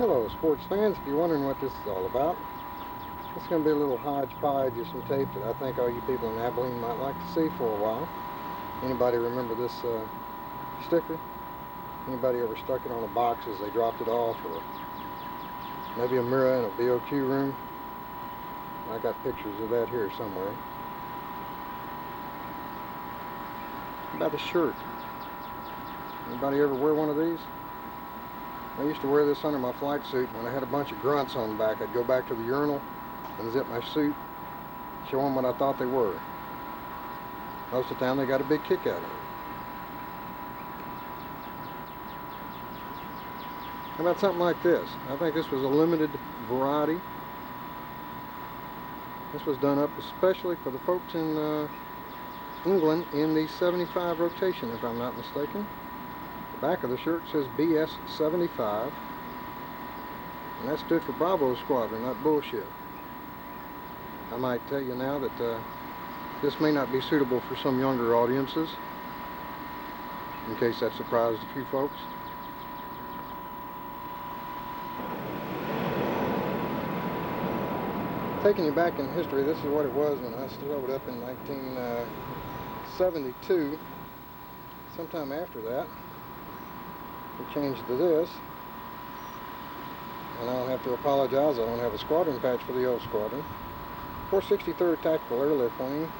Hello, sports fans. If you're wondering what this is all about, it's going to be a little hodgepodge of some tape that I think all you people in Abilene might like to see for a while. Anybody remember this sticker? Anybody ever stuck it on a box as they dropped it off, or maybe a mirror in a BOQ room? I got pictures of that here somewhere. How about the shirt? Anybody ever wear one of these? I used to wear this under my flight suit. When I had a bunch of grunts on the back, I'd go back to the urinal and zip my suit, show them what I thought they were. Most of the time they got a big kick out of it. How about something like this? I think this was a limited variety. This was done up especially for the folks in England in the 75 rotation, if I'm not mistaken. The back of the shirt says BS 75, and that stood for Bravo Squadron, not bullshit. I might tell you now that this may not be suitable for some younger audiences, in case that surprised a few folks. Taking you back in history, this is what it was when I showed up in 1972. Sometime after that, we changed to this, and I don't have to apologize. I don't have a squadron patch for the old squadron. 463rd Tactical Airlift Wing,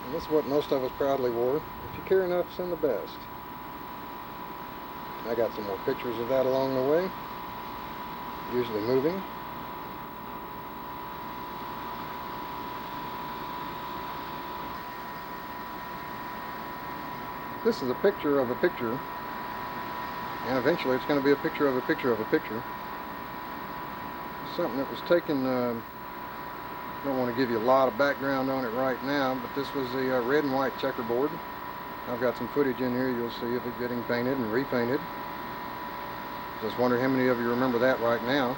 and this is what most of us proudly wore. If you care enough, send the best. I got some more pictures of that along the way, usually moving. This is a picture of a picture, and eventually it's going to be a picture of a picture of a picture. Something that was taken, I don't want to give you a lot of background on it right now, but this was the red and white checkerboard. I've got some footage in here. You'll see of it getting painted and repainted. Just wonder how many of you remember that right now.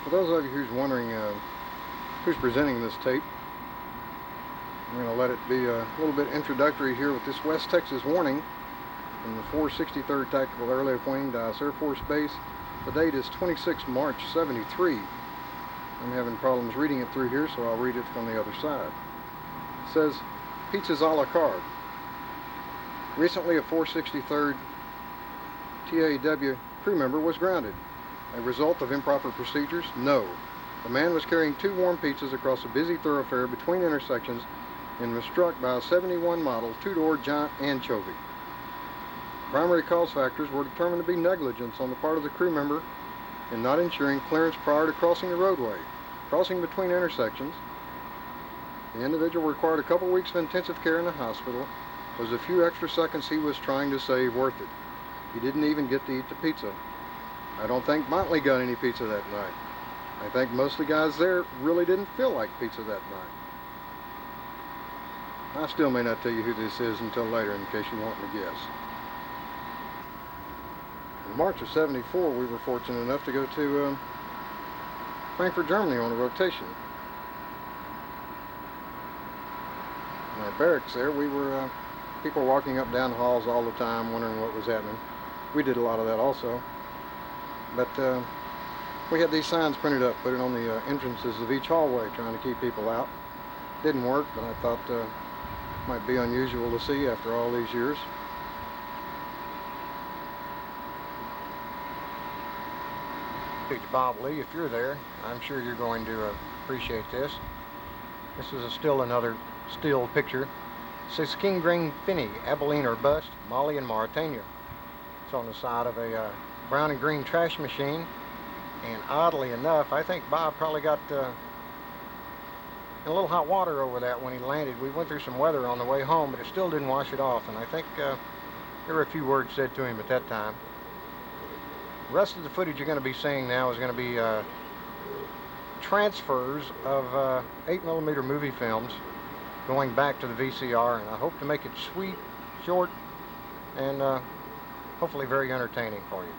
For those of you who's wondering who's presenting this tape, I'm going to let it be a little bit introductory here with this West Texas warning from the 463rd Tactical Airlift Wing, Dallas Air Force Base. The date is 26 March 73. I'm having problems reading it through here, so I'll read it from the other side. It says, pizzas a la carte. Recently a 463rd TAW crew member was grounded. A result of improper procedures? No. The man was carrying 2 warm pizzas across a busy thoroughfare between intersections and was struck by a 71 model 2-door giant anchovy. Primary cause factors were determined to be negligence on the part of the crew member in not ensuring clearance prior to crossing the roadway. Crossing between intersections, the individual required a couple weeks of intensive care in the hospital. Was the few extra seconds he was trying to save worth it? He didn't even get to eat the pizza. I don't think Motley got any pizza that night. I think most of the guys there really didn't feel like pizza that night. I still may not tell you who this is until later, in case you want to guess. In March of '74, we were fortunate enough to go to Frankfurt, Germany on a rotation. In our barracks there, we were people walking up down the halls all the time wondering what was happening. We did a lot of that also. But we had these signs printed up, put it on the entrances of each hallway, trying to keep people out. Didn't work, but I thought might be unusual to see after all these years. Bob Lee, if you're there, I'm sure you're going to appreciate this. This is still another still picture. It says King Green Finney, Abilene or Bust, Mali and Mauritania. It's on the side of a brown and green trash machine, and oddly enough, I think Bob probably got in a little hot water over that when he landed. We went through some weather on the way home, but it still didn't wash it off, and I think there were a few words said to him at that time. The rest of the footage you're going to be seeing now is going to be transfers of 8mm movie films going back to the VCR, and I hope to make it sweet, short, and hopefully very entertaining for you.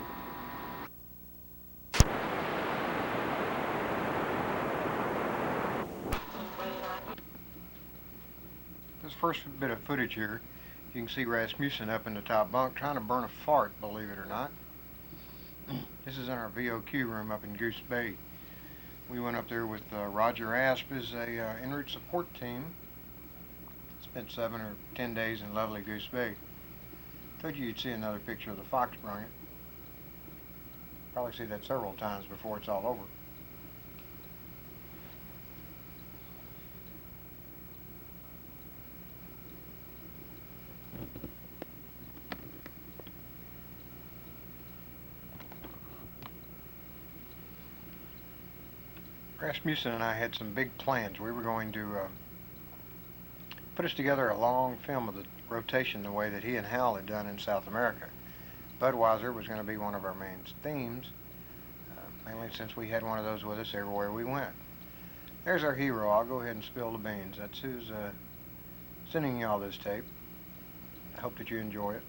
This first bit of footage here You can see Rasmussen up in the top bunk trying to burn a fart, believe it or not. This is in our VOQ room up in Goose Bay. We went up there with Roger Asp as a en route support team. Spent 7 or 10 days in lovely Goose Bay. Told you you'd see another picture of the Fox Brung It. Probably see that several times before it's all over. Rasmussen and I had some big plans. We were going to put us together a long film of the rotation the way that he and Hal had done in South America. Budweiser was going to be one of our main themes, mainly since we had one of those with us everywhere we went. There's our hero. I'll go ahead and spill the beans. That's who's sending you all this tape. I hope that you enjoy it.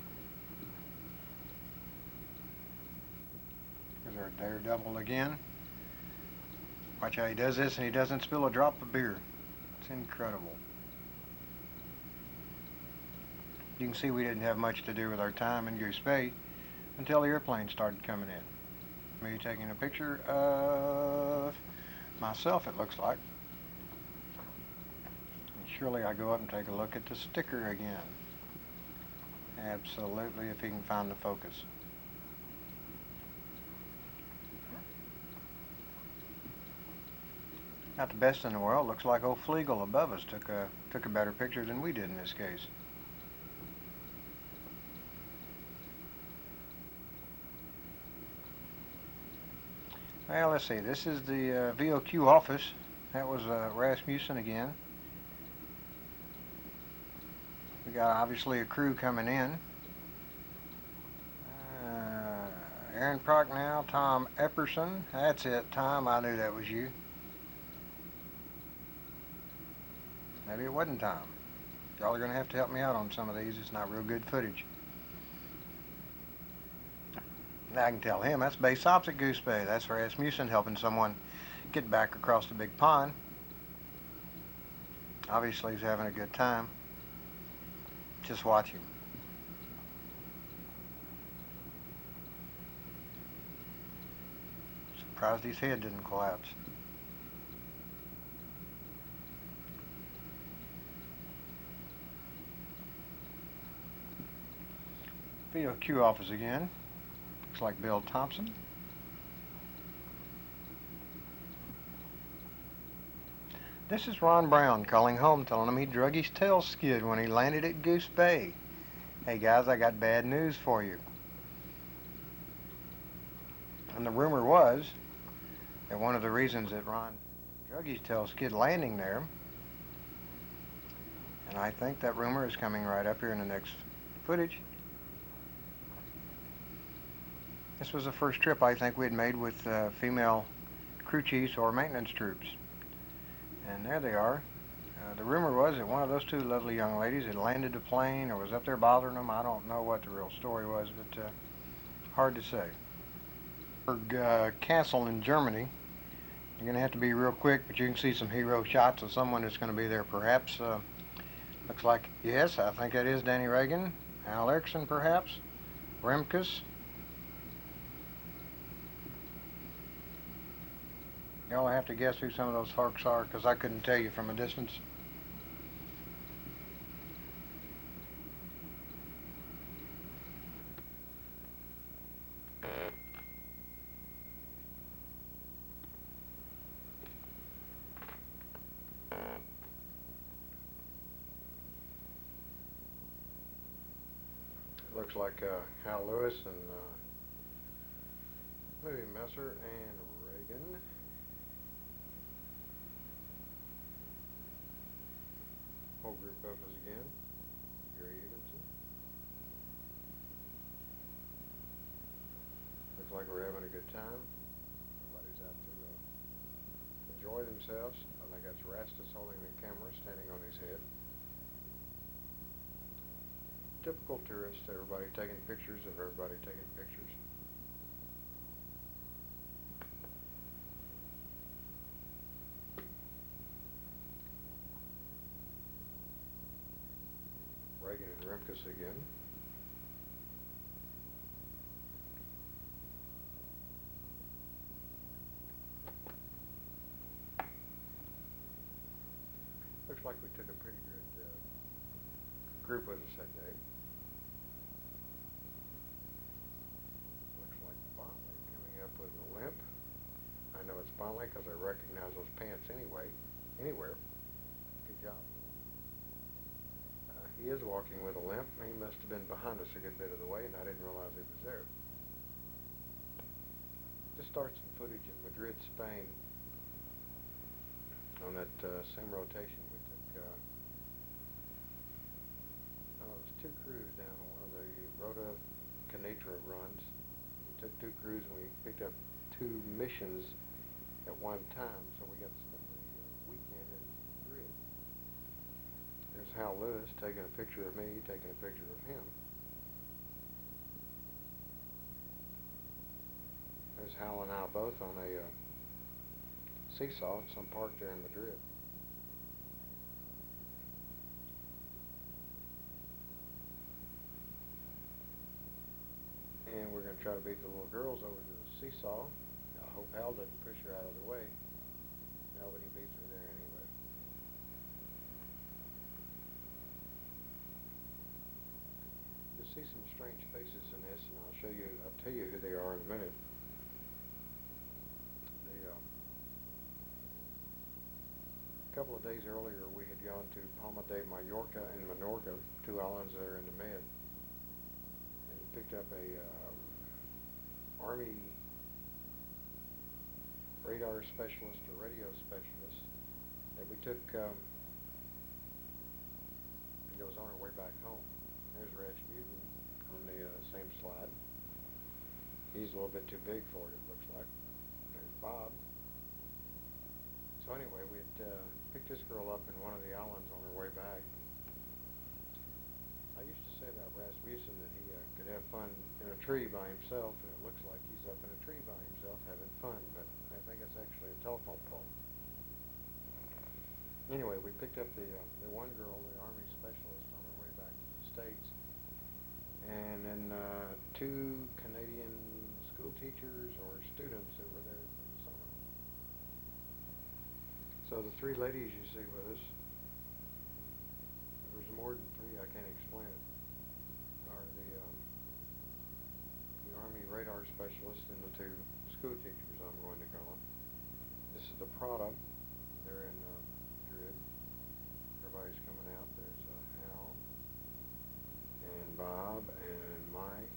There's our daredevil again. Watch how he does this and he doesn't spill a drop of beer. It's incredible. You can see we didn't have much to do with our time in Goose Bay until the airplane started coming in. Me taking a picture of myself, it looks like. And surely I go up and take a look at the sticker again. Absolutely, if he can find the focus. Not the best in the world. Looks like old Flegel above us took a better picture than we did in this case. Well, let's see. This is the VOQ office. That was Rasmussen again. We got obviously a crew coming in. Aaron Prochnow, Tom Epperson. That's it, Tom. I knew that was you. Maybe it wasn't Tom. Y'all are going to have to help me out on some of these. It's not real good footage. Now I can tell him that's base ops at Goose Bay. That's Rasmussen helping someone get back across the big pond. Obviously he's having a good time. Just watch him. Surprised his head didn't collapse. VOQ office again. Looks like Bill Thompson. This is Ron Brown calling home, telling him he drug his tail skid when he landed at Goose Bay. Hey guys, I got bad news for you. And the rumor was that one of the reasons that Ron drug his tail skid landing there, and I think that rumor is coming right up here in the next footage. This was the first trip I think we had made with female crew chiefs or maintenance troops. And there they are. The rumor was that one of those two lovely young ladies had landed the plane or was up there bothering them. I don't know what the real story was, but hard to say. Castle in Germany. You're going to have to be real quick, but you can see some hero shots of someone that's going to be there perhaps. Looks like, yes, I think that is Danny Reagan. Al Erickson perhaps. Remkus. Y'all have to guess who some of those folks are because I couldn't tell you from a distance. Looks like Hal Lewis and maybe Messer and Reagan. Whole group of us again. Gary Evenson. Looks like we're having a good time. Everybody's out to enjoy themselves. I think that's Rastus holding the camera, standing on his head. Typical tourist, everybody taking pictures of everybody taking pictures. Reagan and Rimkus again. Looks like we took a pretty good group with us that day. Looks like Bontley coming up with a limp. I know it's Bontley because I recognize those pants anyway, anywhere. Good job. He is walking with a limp. He must have been behind us a good bit of the way, and I didn't realize he was there. Just start some footage in Madrid, Spain. On that same rotation, we took, it was 2 crews down on one of the Rota Canitra runs. We took 2 crews and we picked up 2 missions at one time, so we got to spend the weekend in Madrid. There's Hal Lewis taking a picture of me, taking a picture of him. There's Hal and I both on a seesaw at some park there in Madrid. And we're going to try to beat the little girls over to the seesaw. I hope Hal doesn't push her out of the way. Nobody beats her there anyway. You'll see some strange faces in this, and I'll tell you who they are in a minute. A couple of days earlier, we had gone to Palma de Mallorca and Menorca, 2 islands there in the Med, and picked up a Army radar specialist or radio specialist that we took. It was on our way back home. There's Rasputin on the same slide. He's a little bit too big for it, it looks like. There's Bob. So anyway, we had picked this girl up in one of the islands on her way back. I used to say about Rasmussen that he could have fun in a tree by himself, and it looks like he's up in a tree by himself having fun, but I think it's actually a telephone pole. Anyway, we picked up the one girl, the Army specialist, on her way back to the States, and then 2 Canadian school teachers or students that were there for the summer. So the 3 ladies you see with us, there's more than 3, I can't explain it, are the Army radar specialist and the 2 school teachers, I'm going to call them. This is the Prada. They're in Madrid. Everybody's coming out. There's Hal and Bob and Mike.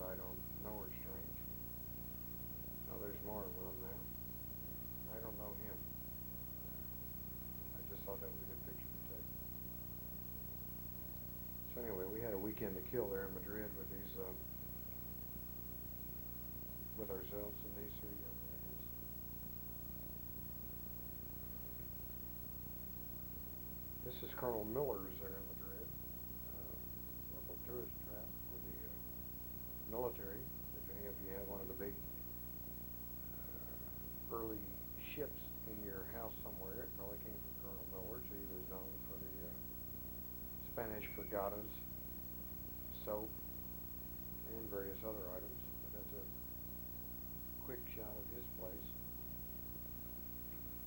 I don't know are strange. Now there's more of them there. I don't know him. I just thought that was a good picture to take. So anyway, we had a weekend to kill there in Madrid with these, with ourselves and these 3 young ladies. This is Colonel Miller's there in Madrid. Local tourist trap for the military. If any of you have one of the big early ships in your house somewhere, it probably came from Colonel Miller's. He was known for the Spanish fregatas, soap, and various other items. But that's a quick shot of his place.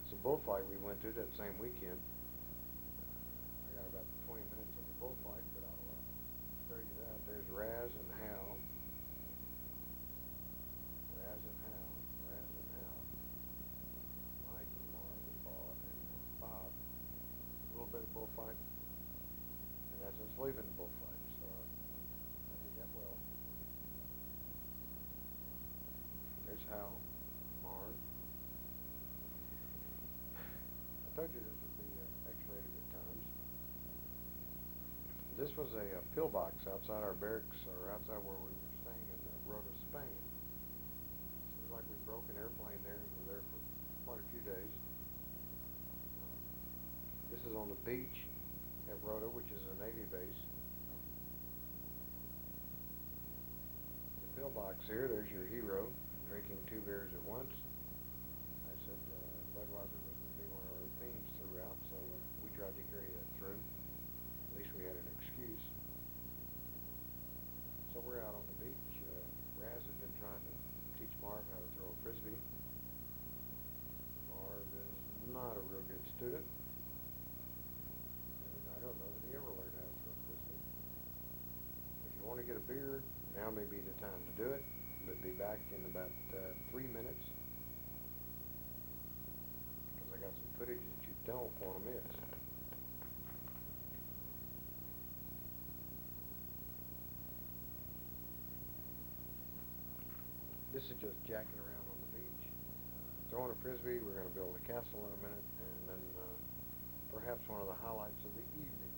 It's a bullfight we went to that same weekend. I got about 20 minutes of the bullfight, but I'll spare you that. There's Raz and Hal. Raz and Hal. Mike and Mark and Bob. A little bit of bullfight. And that's us leaving the bullfight, so I did that well. There's Hal, Mark. I told you this would be X-rated at times. This was a pillbox outside our barracks, or outside where we were staying in Rota, Spain. Seems like we broke an airplane there and were there for quite a few days. This is on the beach at Rota, which is a Navy base. mailbox here. There's your hero, drinking 2 beers at once. I said Budweiser was going to be one of our themes throughout, so we tried to carry that through. At least we had an excuse. So we're out on the beach. Raz has been trying to teach Marv how to throw a frisbee. Marv is not a real good student. And I don't know that he ever learned how to throw a frisbee. If you want to get a beer, now may be the time to do it. We'll be back in about 3 minutes. Because I got some footage that you don't want to miss. This is just jacking around on the beach. Throwing a frisbee. We're going to build a castle in a minute. And then perhaps one of the highlights of the evening.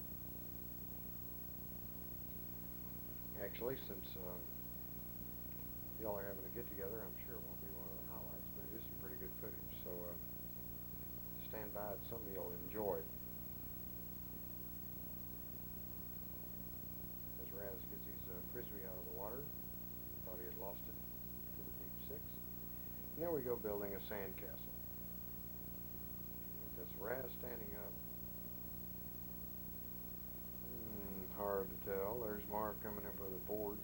Actually, since y'all are having a get-together, I'm sure it won't be one of the highlights, but it is some pretty good footage. So stand by. It's something you'll enjoy. As Raz gets his frisbee out of the water, thought he had lost it to the deep 6. And there we go, building a sandcastle. That's Raz standing up. Hard to tell. There's Marv coming in with a board.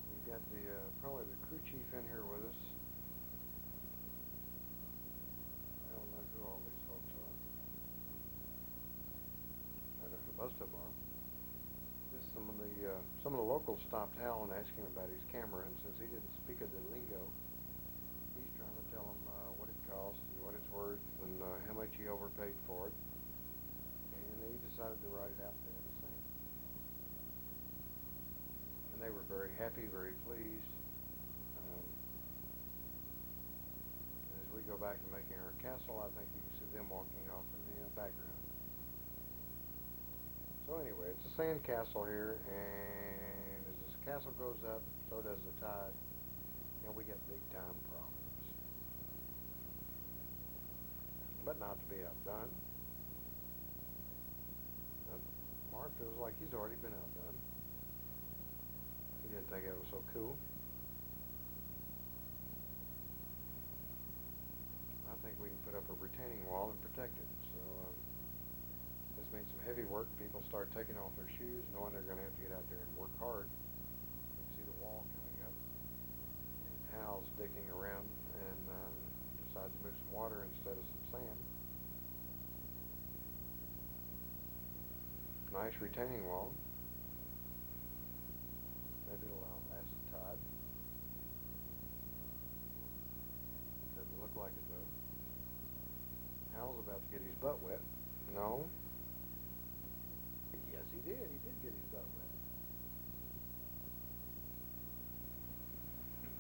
We've got the probably the crew chief in here with us. I don't know who all these folks are. I know who most of them are. This some of the locals stopped Hal and asked him about his camera, and since he didn't speak of the lingo, he's trying to tell them what it cost and what it's worth and how much he overpaid for it. And he decided to write it out there in the sand. And they were very happy, very pleased. And as we go back to making our castle, I think you can see them walking off in the background. So anyway, it's a sand castle here, and as this castle goes up, so does the tide, and we get big time problems. But not to be outdone. Mark feels like he's already been outdone. He didn't think it was so cool. I think we can put up a retaining wall and protect it. So this means some heavy work. People start taking off their shoes, knowing they're going to have to get out there and work hard. You can see the wall coming up. And Hal's digging around and decides to move some water instead of some sand. Nice retaining wall. Maybe it'll outlast the tide. Doesn't look like it though. Hal's about to get his butt wet. No. Yes, he did. He did get his butt wet.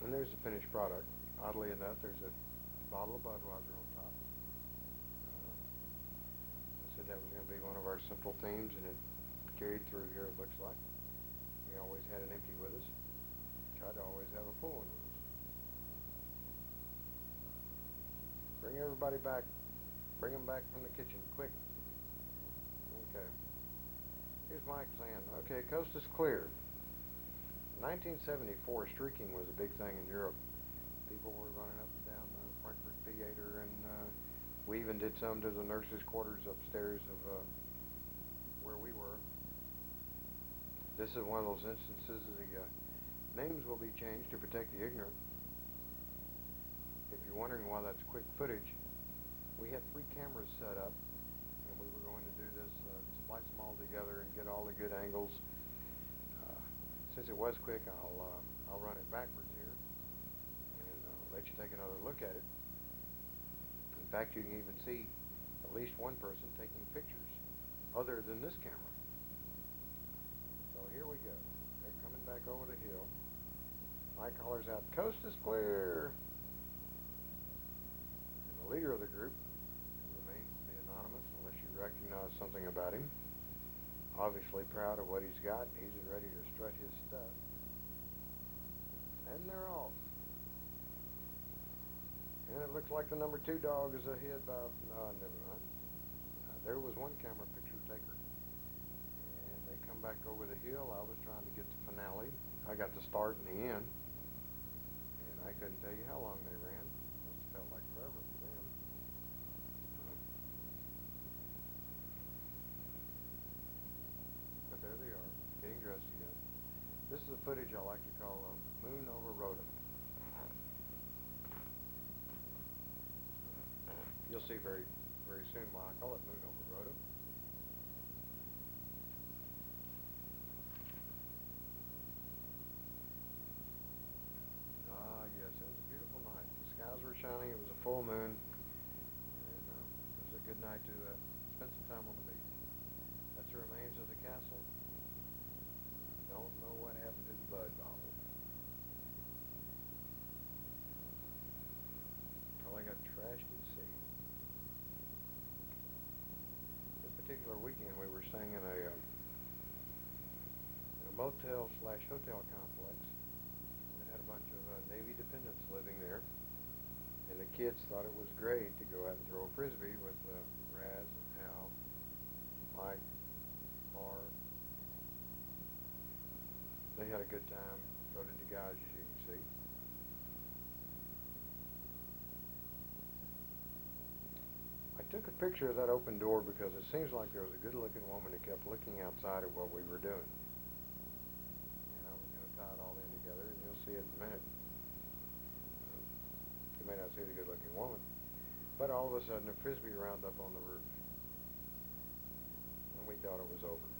And there's the finished product. Oddly enough, there's a bottle of Budweiser on top. I said that was going to be one of our central themes, and it carried through here, it looks like. We always had an empty with us. Tried to always have a full one with us. Bring everybody back. Bring them back from the kitchen, quick. Okay. Here's Mike saying, okay, coast is clear. 1974, streaking was a big thing in Europe. People were running up and down the Frankfurt Theater, and we even did some to the nurses' quarters upstairs of where we were. This is one of those instances the names will be changed to protect the ignorant. If you're wondering why that's quick footage, we had 3 cameras set up, and we were going to do this, splice them all together and get all the good angles. Since it was quick, I'll run it backwards here and let you take another look at it. In fact, you can even see at least one person taking pictures other than this camera. So here we go. They're coming back over the hill. Mike hollers out, "Coast is clear!" And the leader of the group, who remains to be anonymous unless you recognize something about him, obviously proud of what he's got. He's ready to strut his stuff. And they're off. And it looks like the number 2 dog is ahead by... No, never mind. There was one camera picture taker. And they come back over the hill. I was trying to get the finale. I got the start and the end, and I couldn't tell you how long they ran. Must have felt like forever for them. But there they are, getting dressed again. This is the footage I like to call Moon over Rhoda. You'll see very, very soon why I call it Moon over Rhoda. Yes, it was a beautiful night. The skies were shining. It was a full moon, and it was a good night to spend some time on the beach. That's the remains of the castle. Don't know what happened to the bud bottle. Probably got trashed at sea. This particular weekend, we were staying in a motel slash hotel complex. Had a bunch of Navy dependents living there, and the kids thought it was great to go out and throw a frisbee with Raz and Hal, Mike, Barb. They had a good time. So did the guys, as you can see. I took a picture of that open door because it seems like there was a good-looking woman that kept looking outside at what we were doing. Tie it all in together, and you'll see it in a minute. You may not see the good-looking woman, but all of a sudden a frisbee round up on the roof, and we thought it was over.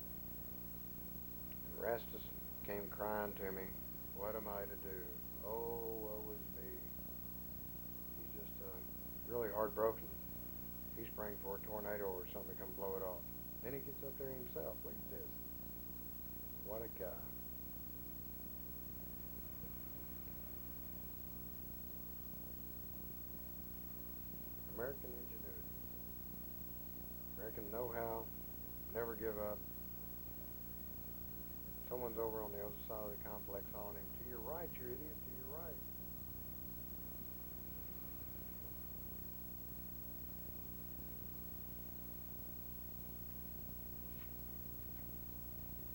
And Rastus came crying to me, "What am I to do? Oh, woe is me." He's just really heartbroken. He's praying for a tornado or something to come blow it off. Then he gets up there himself. Look at this. What a guy. American ingenuity, American know-how, never give up. Someone's over on the other side of the complex hollering him, "To your right, you idiot, to your right."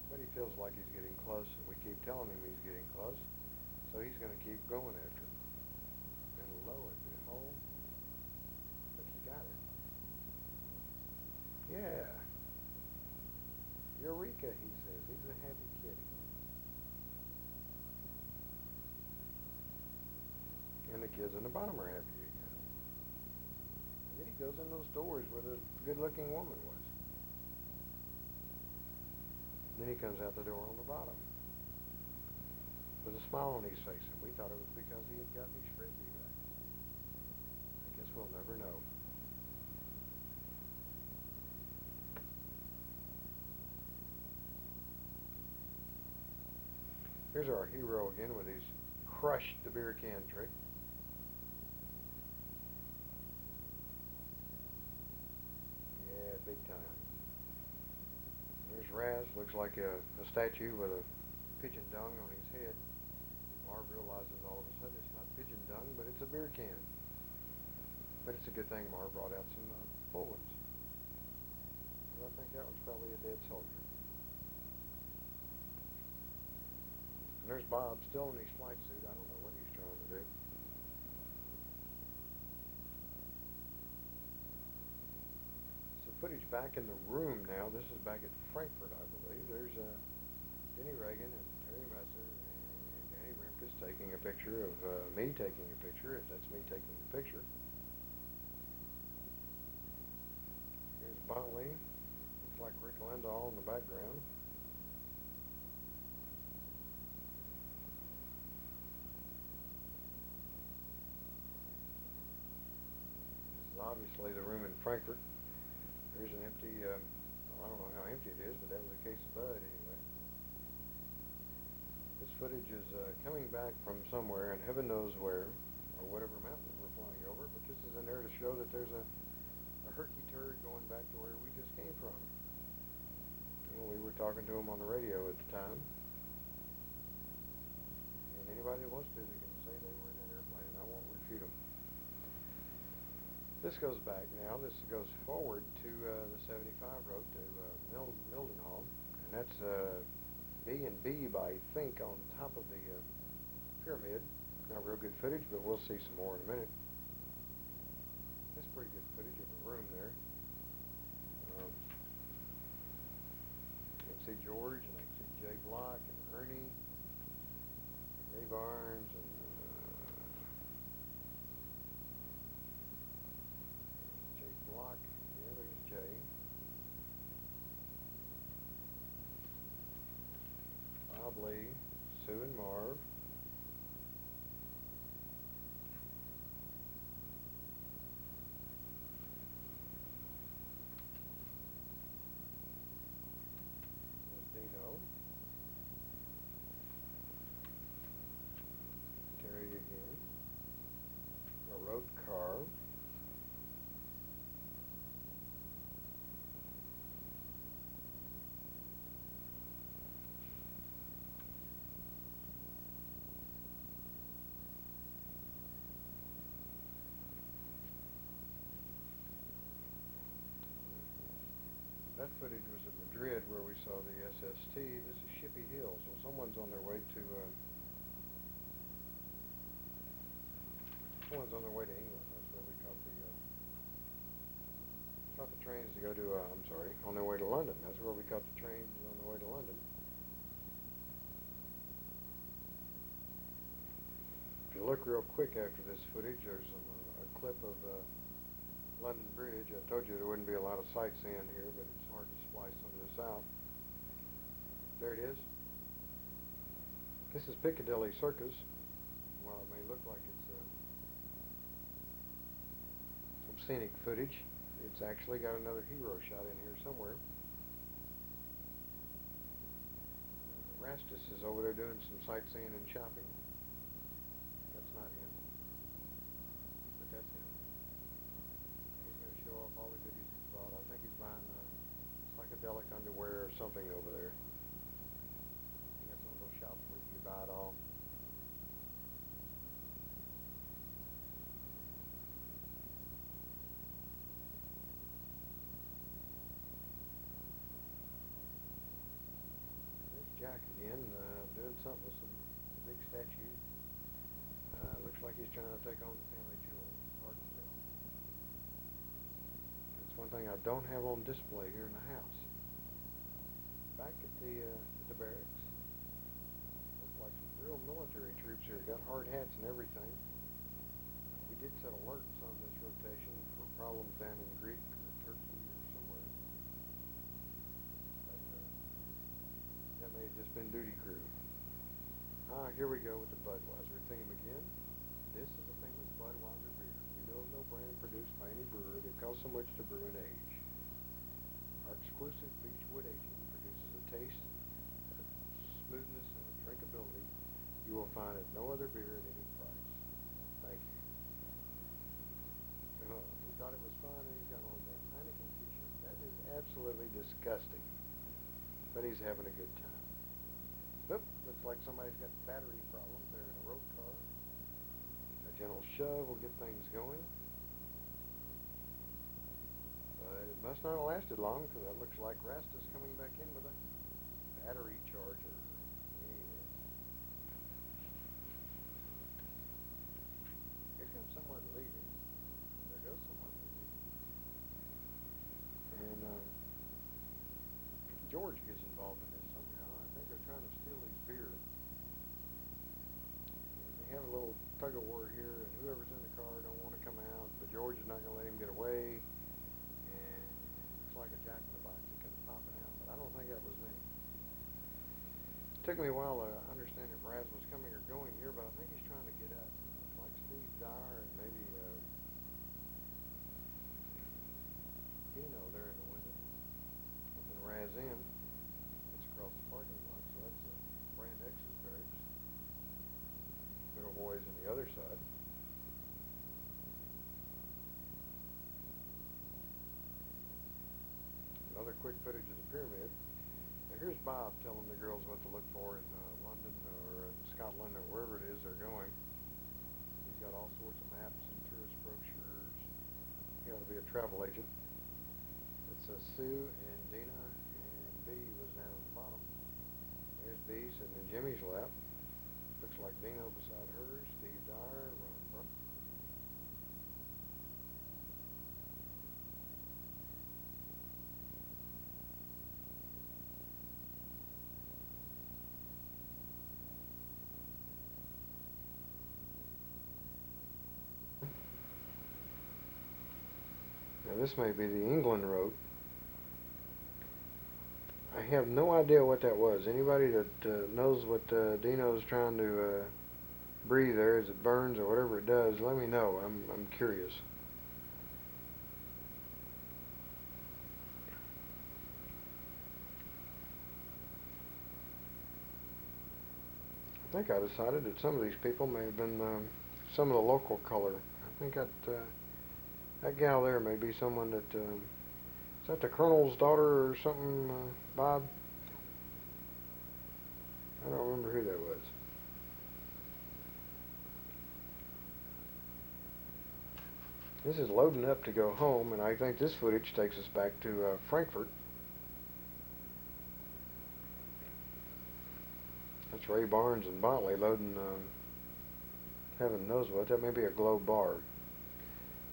But he feels like he's getting close, and we keep telling him he's getting close, so he's going to keep going after him. And lo and behold, got it. Yeah. Eureka, he says. He's a happy kitty. And the kids in the bottom are happy again. And then he goes in those doors where the good-looking woman was. And then he comes out the door on the bottom with a smile on his face, and we thought it was because he had gotten his frisbee back. I guess we'll never know. Here's our hero again with his crush the beer can trick. Yeah, big time. There's Raz, looks like a statue with a pigeon dung on his head. Marv realizes all of a sudden it's not pigeon dung, but it's a beer can. But it's a good thing Marv brought out some full ones. I think that was probably a dead soldier. And there's Bob, still in his flight suit. I don't know what he's trying to do. Some footage back in the room now. This is back at Frankfurt, I believe. There's Denny Reagan and Terry Messer and Danny Rimkus taking a picture of me taking a picture, if that's me taking the picture. Here's Bontley. Looks like Rick Lindahl in the background. Obviously the room in Frankfurt. There's an empty, I don't know how empty it is, but that was a case of Bud anyway. This footage is coming back from somewhere, and heaven knows where, or whatever mountains we're flying over, but this is in there to show that there's a herky turd going back to where we just came from. You know, we were talking to him on the radio at the time, and anybody that wants to, they can say they were in that airplane. I won't refute them. This goes back now. This goes forward to the 75 road to Mildenhall. And that's B and B by Think on top of the pyramid. Not real good footage, but we'll see some more in a minute. That's pretty good footage of a room there. I can see George, and I can see Jay Block and Ernie, Ray Barnes, and Jay Block. Yeah, there's Jay. Bob Lee, Sue and Marv. Dino. Terry again. A road car. That footage was at Madrid where we saw the SST. This is Shippey Hills. Well, someone's on their way to England. That's where we caught the trains to go to. I'm sorry, on their way to London. That's where we caught the trains on the way to London. If you look real quick after this footage, there's a clip of London Bridge. I told you there wouldn't be a lot of sightseeing here, but it's hard to splice some of this out. There it is. This is Piccadilly Circus. While it may look like it's some scenic footage, it's actually got another hero shot in here somewhere. Rastus is over there doing some sightseeing and shopping. That's not him, but that's him. He's going to show off all the goodies he's bought. I think he's buying psychedelic underwear or something over there. He got some of those shops where you can buy it all. There's Jack again, doing something with some big statues. Looks like he's trying to take on the family jewels. Hard to tell. That's one thing I don't have on display here in the house. Back at the barracks. Looks like some real military troops here. Got hard hats and everything. We did set alerts on this rotation for problems down in Greek or Turkey or somewhere. But that may have just been duty crew. Here we go with the Budweiser theme again. This is a famous Budweiser beer. We know of no brand produced by any brewer that costs so much to brew and age. Our exclusive Beechwood aging produces a taste, a smoothness, and a drinkability you will find at no other beer at any price. Thank you. He thought it was fun, and he's got on a Heineken t-shirt. That is absolutely disgusting. But he's having a good time. Oop, looks like somebody's got battery problems. They're in a road car. A gentle shove will get things going. It must not have lasted long, because that looks like Rastus coming back in with a battery charger. Yes. Here comes someone leaving. There goes someone leaving. And George gets involved in this somehow. I think they're trying to steal his beer. They have a little tug of war here, and whoever's in the car don't want to come out, but George is not going to let him get away. And it looks like a jack in the box. It comes popping out, but I don't think that was me. It took me a while to understand if Raz was coming or going here, but I think he's trying to get up. Looks like Steve Dyer and maybe Dino there in the window. Looking Raz in. It's across the parking lot, so that's Brand X's barracks. Middle boys on the other side. Another quick footage of the pyramid. Now here's Bob telling the girls what to look for in London or Scotland or wherever it is they're going. He's got all sorts of maps and tourist brochures. He ought to be a travel agent. It's Sue and Dina, and B was down at the bottom. be sitting in Jimmy's lap. Looks like Dino beside her, Steve Dyer, Ron Brun. Now this may be the England road. I have no idea what that was. Anybody that knows what Dino's trying to breathe there as it burns or whatever it does, let me know. I'm curious. I think I decided that some of these people may have been some of the local color. I think that gal there may be someone that is that the colonel's daughter or something, Bob? I don't remember who that was. This is loading up to go home, and I think this footage takes us back to Frankfurt. That's Ray Barnes and Bontley loading, heaven knows what, that may be a Globe bar.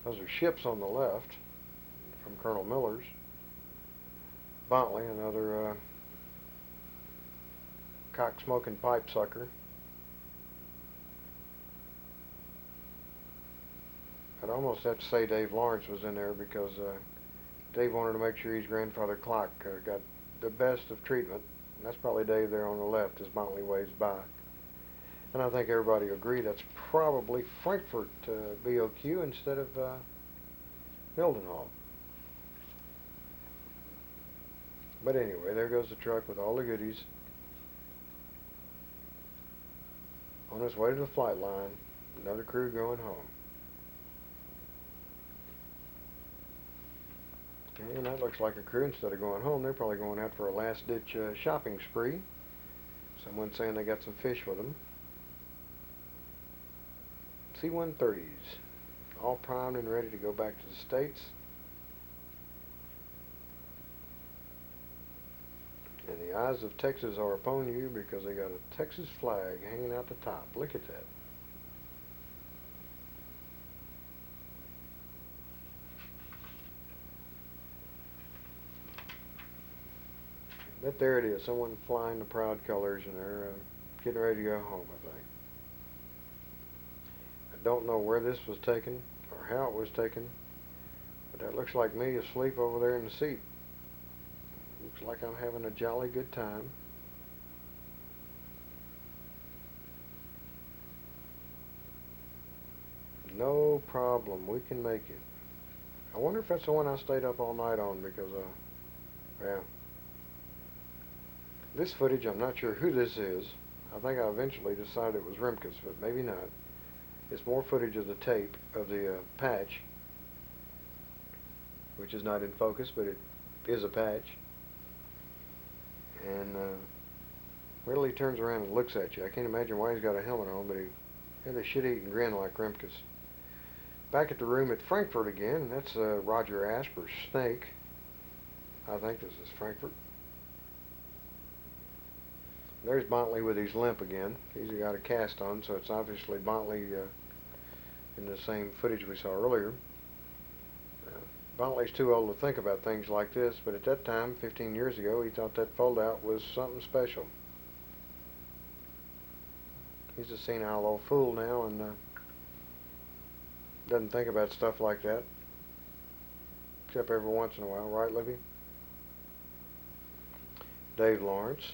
Those are ships on the left from Colonel Miller's. Bontley, another cock-smoking pipe sucker. I'd almost have to say Dave Lawrence was in there because Dave wanted to make sure his grandfather Clock got the best of treatment. And that's probably Dave there on the left as Bontley waves by. And I think everybody agree that's probably Frankfurt BOQ instead of Mildenhall. But anyway, there goes the truck with all the goodies on its way to the flight line. Another crew going home. And that looks like a crew. Instead of going home, they're probably going out for a last-ditch shopping spree. Someone saying they got some fish with them. C-130s, all primed and ready to go back to the States. And the eyes of Texas are upon you because they got a Texas flag hanging out the top. Look at that. But there it is, someone flying the proud colors, and they're getting ready to go home, I think. I don't know where this was taken or how it was taken, but that looks like me asleep over there in the seat. Looks like I'm having a jolly good time. No problem, we can make it. I wonder if that's the one I stayed up all night on because, yeah. This footage, I'm not sure who this is. I think I eventually decided it was Rimkus, but maybe not. It's more footage of the tape, of the patch, which is not in focus, but it is a patch. And readily turns around and looks at you. I can't imagine why he's got a helmet on, but he had a shit-eating grin like Rimkus. Back at the room at Frankfurt again, and that's Roger Asper's Snake. I think this is Frankfurt. There's Bontley with his limp again. He's got a cast on, so it's obviously Bontley in the same footage we saw earlier. Bontley's too old to think about things like this, but at that time, 15 years ago, he thought that fold-out was something special. He's a senile old fool now and doesn't think about stuff like that, except every once in a while, right, Libby? Dave Lawrence.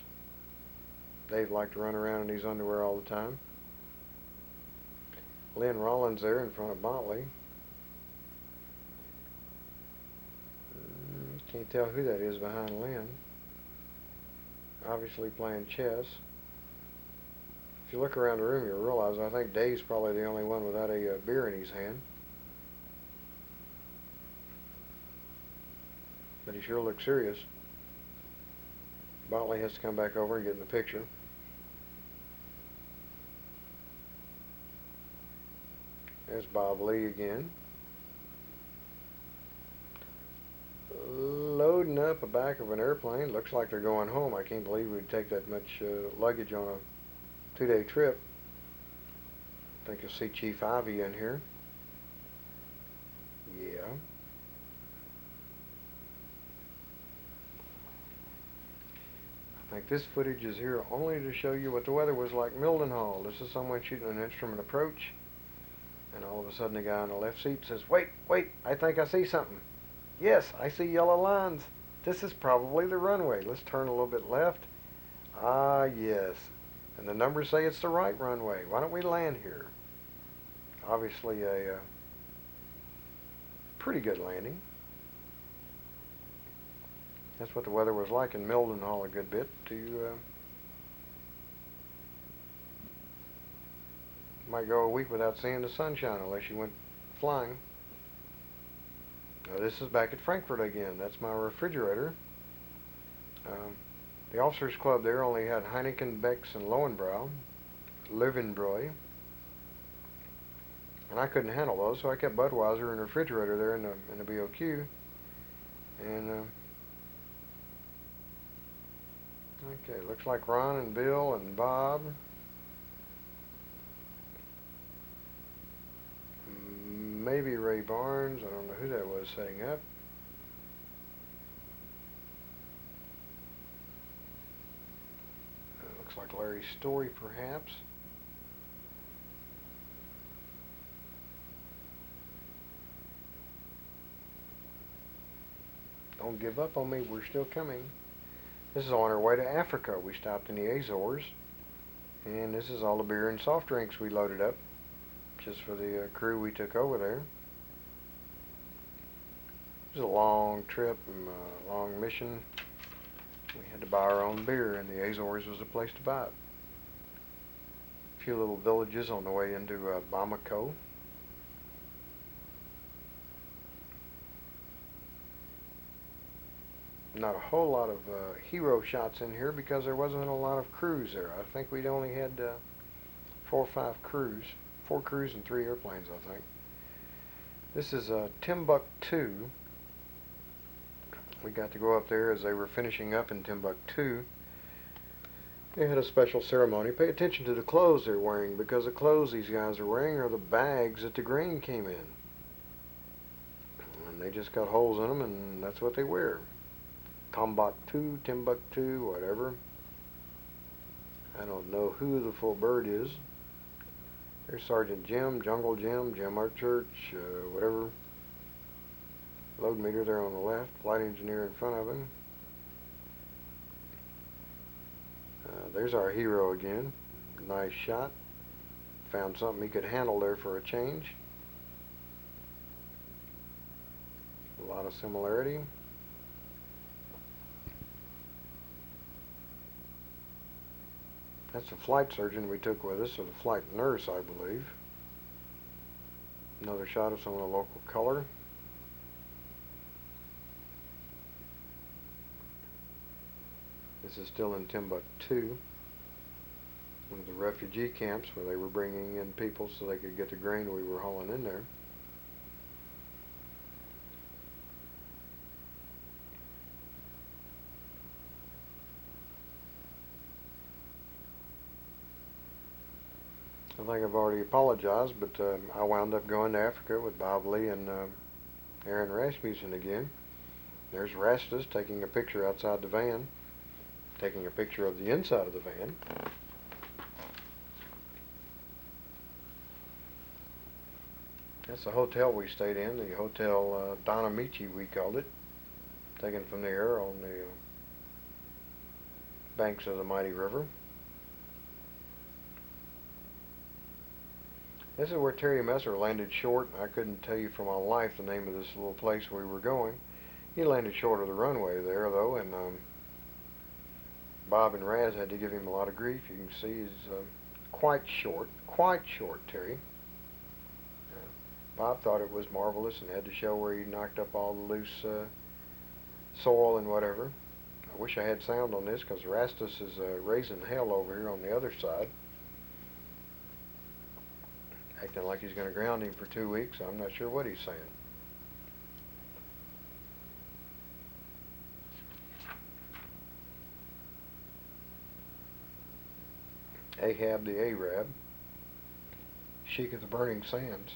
Dave liked to run around in his underwear all the time. Lynn Rollins there in front of Bontley. Can't tell who that is behind Lynn. Obviously playing chess. If you look around the room, you'll realize I think Dave's probably the only one without a beer in his hand. But he sure looks serious. Bontley has to come back over and get in the picture. There's Bob Lee again. Load loading up the back of an airplane. Looks like they're going home. I can't believe we'd take that much luggage on a 2-day trip. I think you'll see Chief Ivy in here. Yeah. I think this footage is here only to show you what the weather was like in Mildenhall. This is someone shooting an instrument approach, and all of a sudden the guy on the left seat says, "Wait, wait, I think I see something. Yes, I see yellow lines. This is probably the runway. Let's turn a little bit left. Ah, yes. And the numbers say it's the right runway. Why don't we land here?" Obviously a pretty good landing. That's what the weather was like in Mildenhall a good bit. Might go a week without seeing the sunshine unless you went flying. Now this is back at Frankfurt again. That's my refrigerator. The officers club there only had Heineken, Beck's, and Löwenbräu. And I couldn't handle those, so I kept Budweiser and refrigerator there in the BOQ. And okay, looks like Ron and Bill and Bob. Maybe Ray Barnes. I don't know who that was setting up. Looks like Larry Story, perhaps. Don't give up on me. We're still coming. This is on our way to Africa. We stopped in the Azores. And this is all the beer and soft drinks we loaded up, just for the crew we took over there. It was a long trip and a long mission. We had to buy our own beer, and the Azores was a place to buy it. A few little villages on the way into Bamako. Not a whole lot of hero shots in here because there wasn't a lot of crews there. I think we'd only had 4 or 5 crews. 4 crews and 3 airplanes, I think. This is Timbuktu. We got to go up there as they were finishing up in Timbuktu. They had a special ceremony. Pay attention to the clothes they're wearing, because the clothes these guys are wearing are the bags that the grain came in. And they just got holes in them, and that's what they wear. Timbuktu, whatever. I don't know who the full bird is. There's Sergeant Jim, Jungle Jim, Jim Archurch, whatever. Load meter there on the left, flight engineer in front of him. There's our hero again. Nice shot. Found something he could handle there for a change. A lot of similarity. That's the flight surgeon we took with us, or the flight nurse, I believe. Another shot of some of the local color. This is still in Timbuktu, one of the refugee camps where they were bringing in people so they could get the grain we were hauling in there. I think I've already apologized, but I wound up going to Africa with Bob Lee and Aaron Rasmussen again. There's Rastus taking a picture outside the van, taking a picture of the inside of the van. That's the hotel we stayed in, the Hotel Donamici, we called it, taken from the air on the banks of the mighty river. This is where Terry Messer landed short. I couldn't tell you for my life the name of this little place we were going. He landed short of the runway there, though, and Bob and Raz had to give him a lot of grief. You can see he's quite short, Terry. Bob thought it was marvelous and had to show where he knocked up all the loose soil and whatever. I wish I had sound on this, because Rastus is raising hell over here on the other side, acting like he's going to ground him for 2 weeks. I'm not sure what he's saying. Ahab the Arab, Sheik of the Burning Sands.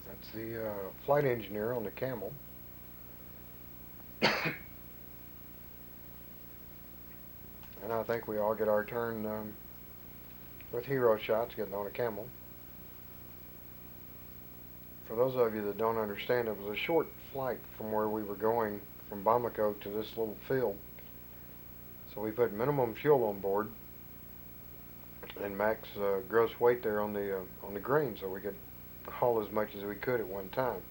That's the flight engineer on the camel. And I think we all get our turn with hero shots getting on a camel. For those of you that don't understand, it was a short flight from where we were going from Bamako to this little field. So we put minimum fuel on board and max gross weight there on the green, so we could haul as much as we could at one time.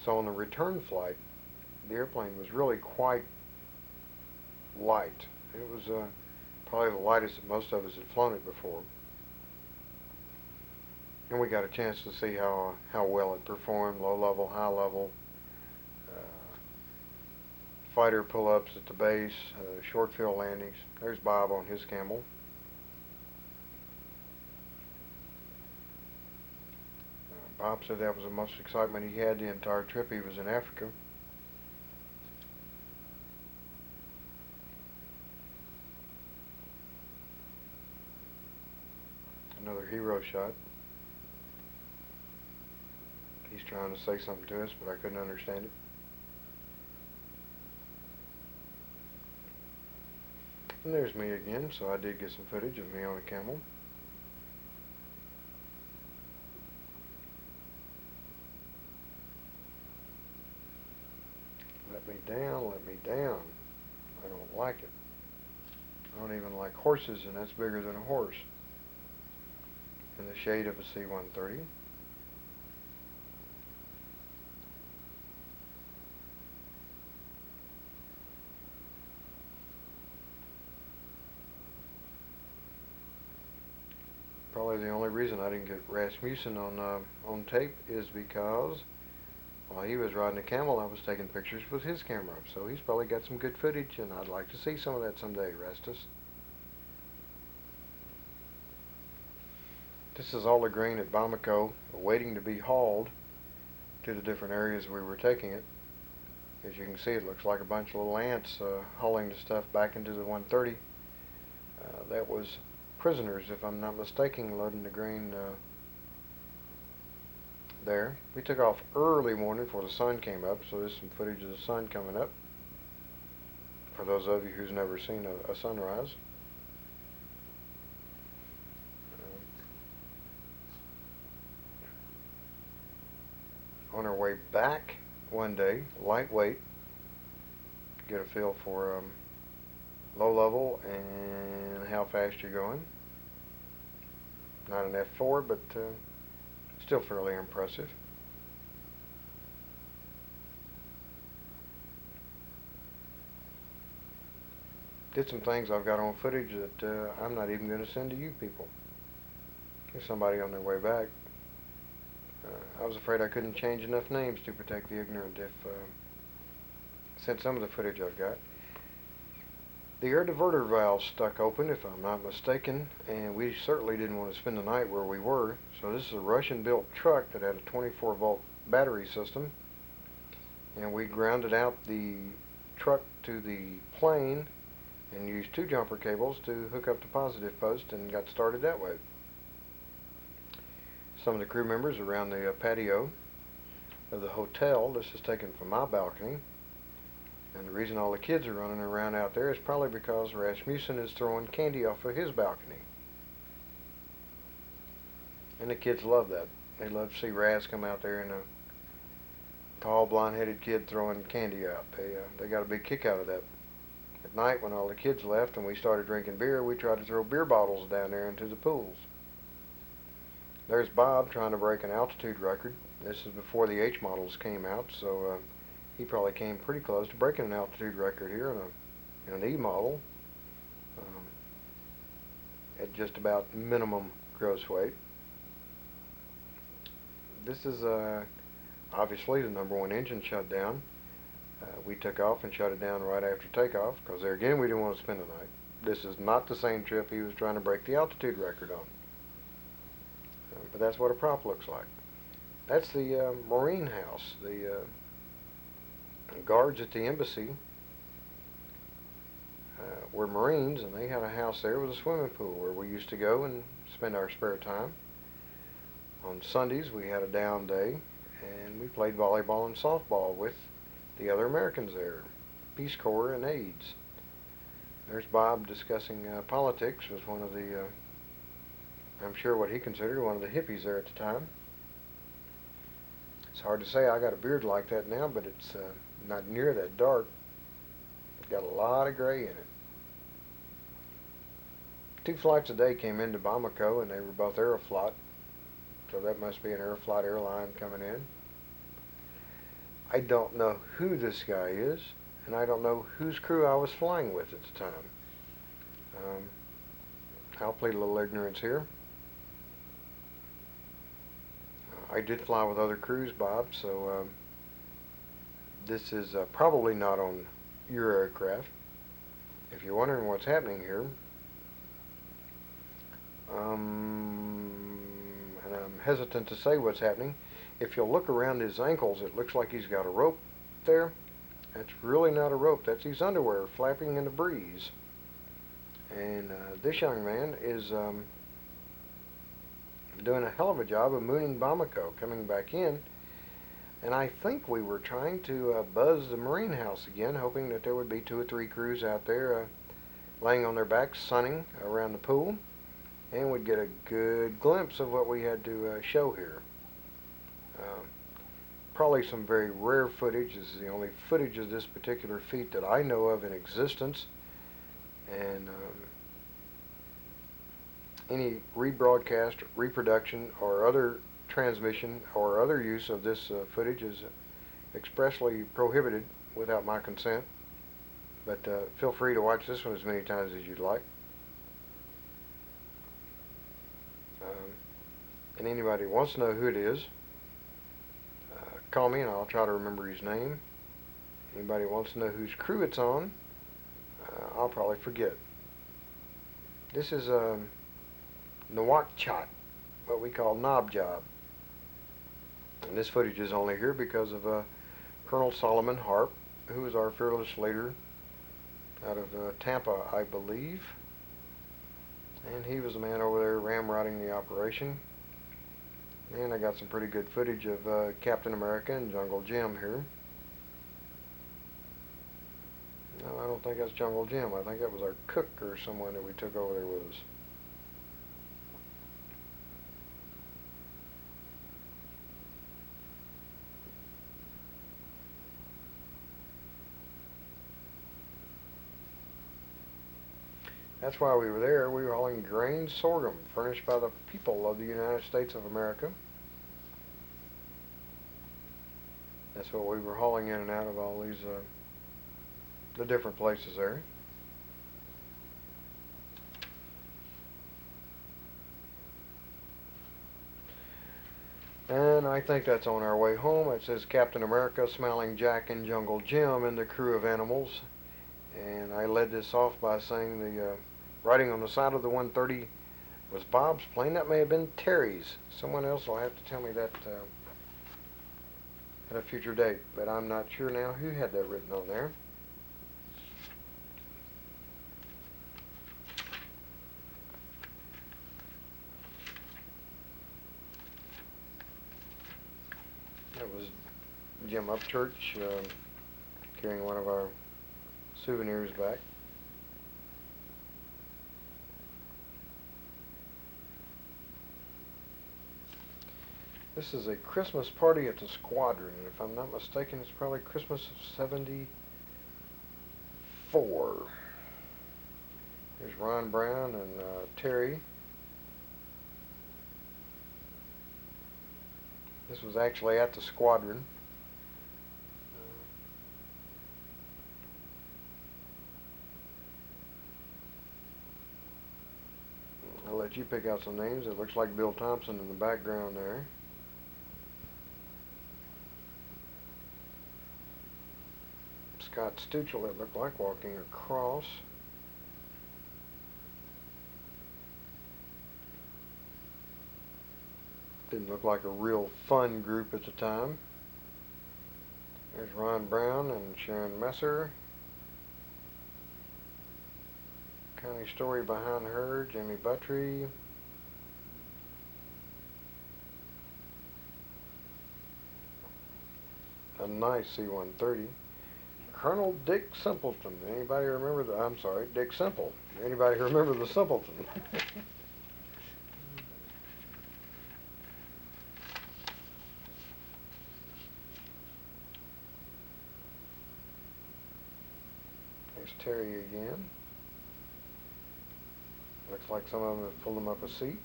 So on the return flight, the airplane was really quite light. It was probably the lightest that most of us had flown it before. And we got a chance to see how well it performed, low level, high level, fighter pull-ups at the base, short field landings. There's Bob on his camel. Bob said that was the most excitement he had the entire trip. He was in Africa. Another hero shot. He's trying to say something to us, but I couldn't understand it. And there's me again, so I did get some footage of me on a camel. Let me down, let me down. I don't like it. I don't even like horses, and that's bigger than a horse. In the shade of a C-130. Probably the only reason I didn't get Rasmussen on tape is because while he was riding a camel, I was taking pictures with his camera. So he's probably got some good footage, and I'd like to see some of that someday, Rastus. This is all the grain at Bamako, waiting to be hauled to the different areas we were taking it. As you can see, it looks like a bunch of little ants hauling the stuff back into the 130. That was prisoners, if I'm not mistaken, loading the grain there. We took off early morning before the sun came up, so there's some footage of the sun coming up for those of you who's never seen a sunrise. On our way back one day, lightweight, get a feel for low level and how fast you're going. Not an F4, but still fairly impressive. Did some things I've got on footage that I'm not even going to send to you people. There's somebody on their way back. I was afraid I couldn't change enough names to protect the ignorant if sent some of the footage I've got. The air diverter valve stuck open, if I'm not mistaken, and we certainly didn't want to spend the night where we were. So this is a Russian-built truck that had a 24-volt battery system, and we grounded out the truck to the plane and used 2 jumper cables to hook up the positive post and got started that way. Some of the crew members around the patio of the hotel. This is taken from my balcony. And the reason all the kids are running around out there is probably because Rasmussen is throwing candy off of his balcony. And the kids love that. They love to see Ras come out there and a tall, blonde-headed kid throwing candy out. They got a big kick out of that. At night, when all the kids left and we started drinking beer, we tried to throw beer bottles down there into the pools. There's Bob trying to break an altitude record. This is before the H models came out, so he probably came pretty close to breaking an altitude record here in an E model at just about minimum gross weight. This is obviously the #1 engine shut down. We took off and shut it down right after takeoff because there again we didn't want to spend the night. This is not the same trip he was trying to break the altitude record on. But that's what a prop looks like. That's the Marine house, the guards at the embassy were Marines, and they had a house there with a swimming pool where we used to go and spend our spare time. On Sundays we had a down day, and we played volleyball and softball with the other Americans there, Peace Corps and aides. There's Bob discussing politics with one of the, I'm sure what he considered one of the hippies there at the time. It's hard to say I got a beard like that now, but it's not near that dark. It's got a lot of gray in it. 2 flights a day came into Bamako, and they were both Aeroflot, so that must be an Aeroflot airline coming in. I don't know who this guy is, and I don't know whose crew I was flying with at the time. I'll plead a little ignorance here. I did fly with other crews, Bob, so this is probably not on your aircraft. If you're wondering what's happening here, and I'm hesitant to say what's happening, if you'll look around his ankles, it looks like he's got a rope there. That's really not a rope. That's his underwear flapping in the breeze. And this young man is doing a hell of a job of mooning Bamako, coming back in. And I think we were trying to buzz the Marine House again, hoping that there would be 2 or 3 crews out there laying on their backs, sunning around the pool, and we'd get a good glimpse of what we had to show here. Probably some very rare footage. This is the only footage of this particular feat that I know of in existence. And any rebroadcast, reproduction, or other transmission or other use of this footage is expressly prohibited without my consent. But feel free to watch this one as many times as you'd like. And anybody who wants to know who it is, call me and I'll try to remember his name. Anybody who wants to know whose crew it's on, I'll probably forget. This is Nawakchat, what we call knob job. And this footage is only here because of Colonel Solomon Harp, who was our fearless leader out of Tampa, I believe. And he was the man over there ramrodding the operation. And I got some pretty good footage of Captain America and Jungle Jim here. No, I don't think that's Jungle Jim. I think that was our cook or someone that we took over there with us. That's why we were there. We were hauling grain sorghum furnished by the people of the United States of America. That's what we were hauling in and out of all these, the different places there. And I think that's on our way home. It says Captain America, Smiling Jack, and Jungle Jim, and the crew of animals. And I led this off by saying the writing on the side of the 130 was Bob's plane. That may have been Terry's. Someone else will have to tell me that at a future date, but I'm not sure now who had that written on there. That was Jim Upchurch carrying one of our souvenirs back. This is a Christmas party at the squadron. If I'm not mistaken, it's probably Christmas of '74. There's Ron Brown and Terry. This was actually at the squadron. I'll let you pick out some names. It looks like Bill Thompson in the background there. Scott Stuchel, it looked like, walking across. Didn't look like a real fun group at the time. There's Ron Brown and Sharon Messer. County story behind her, Jimmy Buttry. A nice C-130. Colonel Dick Simpleton. Anybody remember the, I'm sorry, Dick Simple. Anybody remember the Simpleton? There's Terry again. Looks like some of them have pulled him up a seat.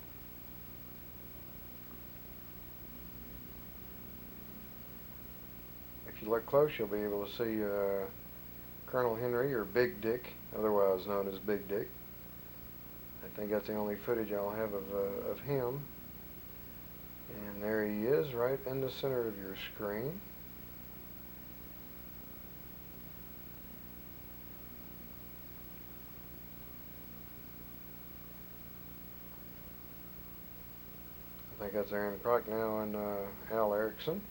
If you look close, you'll be able to see Colonel Henry, or Big Dick, otherwise known as Big Dick. I think that's the only footage I'll have of him. And there he is, right in the center of your screen. I think that's Aaron Prochnow and Al Erickson.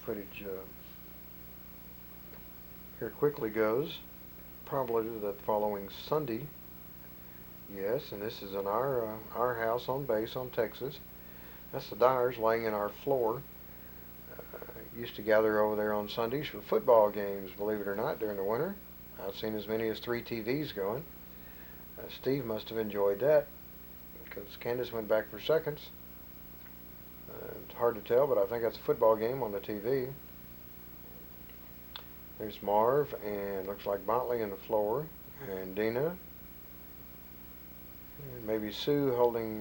Footage here quickly goes. Probably that following Sunday. Yes, and this is in our house on base on Texas. That's the Dyers laying in our floor. Used to gather over there on Sundays for football games, believe it or not, during the winter. I've seen as many as 3 TVs going. Steve must have enjoyed that, because Candace went back for seconds. It's hard to tell, but I think that's a football game on the TV. There's Marv, and looks like Bontley on the floor, and Dina. And maybe Sue holding,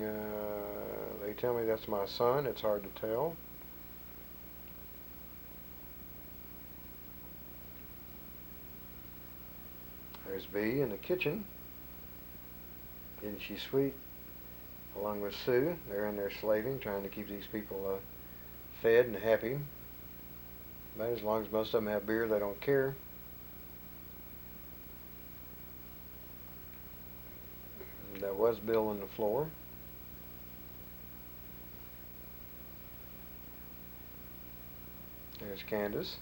they tell me that's my son. It's hard to tell. There's Bee in the kitchen. Isn't she sweet? Along with Sue, they're in there slaving, trying to keep these people fed and happy. But as long as most of them have beer, they don't care. And that was Bill on the floor. There's Candace.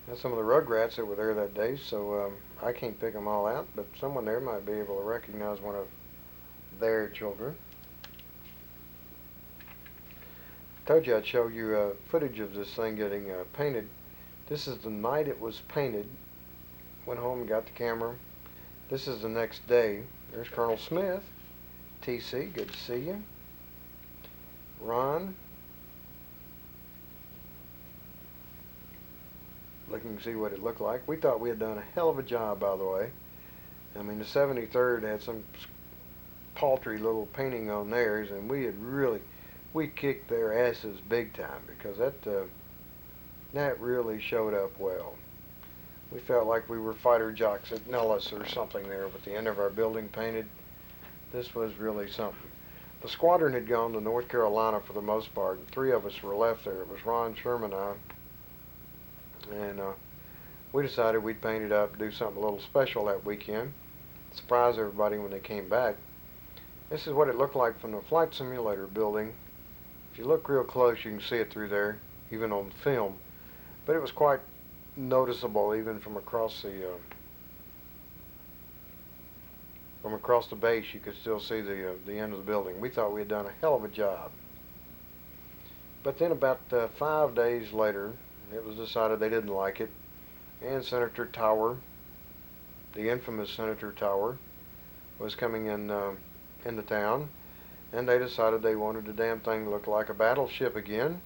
That's some of the Rugrats that were there that day, so I can't pick them all out, but someone there might be able to recognize one of their children. I told you I'd show you footage of this thing getting painted. This is the night it was painted. Went home and got the camera. This is the next day. There's Colonel Smith. TC, good to see you. Ron. Looking to see what it looked like. We thought we had done a hell of a job, by the way. I mean, the 73rd had some paltry little painting on theirs, and we kicked their asses big time, because that really showed up well. We felt like we were fighter jocks at Nellis or something there with the end of our building painted. This was really something. The squadron had gone to North Carolina for the most part, and 3 of us were left there. It was Ron, Sherman, and I. And we decided we'd paint it up, do something a little special that weekend, surprise everybody when they came back. This is what it looked like from the flight simulator building. If you look real close, you can see it through there, even on film. But it was quite noticeable, even from across the base. You could still see the end of the building. We thought we had done a hell of a job. But then about 5 days later, it was decided they didn't like it, and Senator Tower, the infamous Senator Tower, was coming into town, and they decided they wanted the damn thing to look like a battleship again.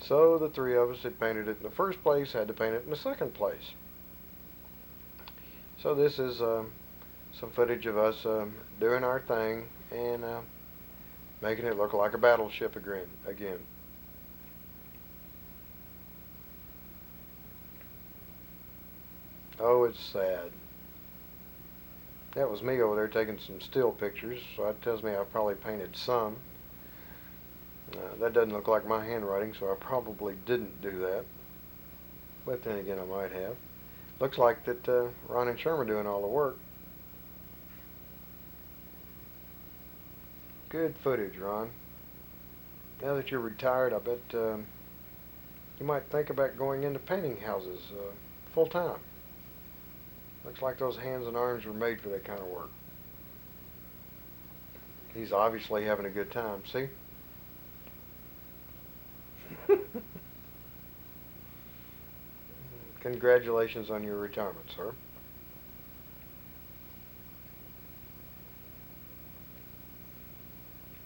So the 3 of us that painted it in the first place had to paint it in the second place. So this is some footage of us doing our thing and making it look like a battleship again. Oh, it's sad. That was me over there taking some still pictures, so that tells me I probably painted some. That doesn't look like my handwriting, so I probably didn't do that. But then again, I might have. Looks like that Ron and Sherman are doing all the work. Good footage, Ron. Now that you're retired, I bet you might think about going into painting houses full time. Looks like those hands and arms were made for that kind of work. He's obviously having a good time, see? Congratulations on your retirement, sir.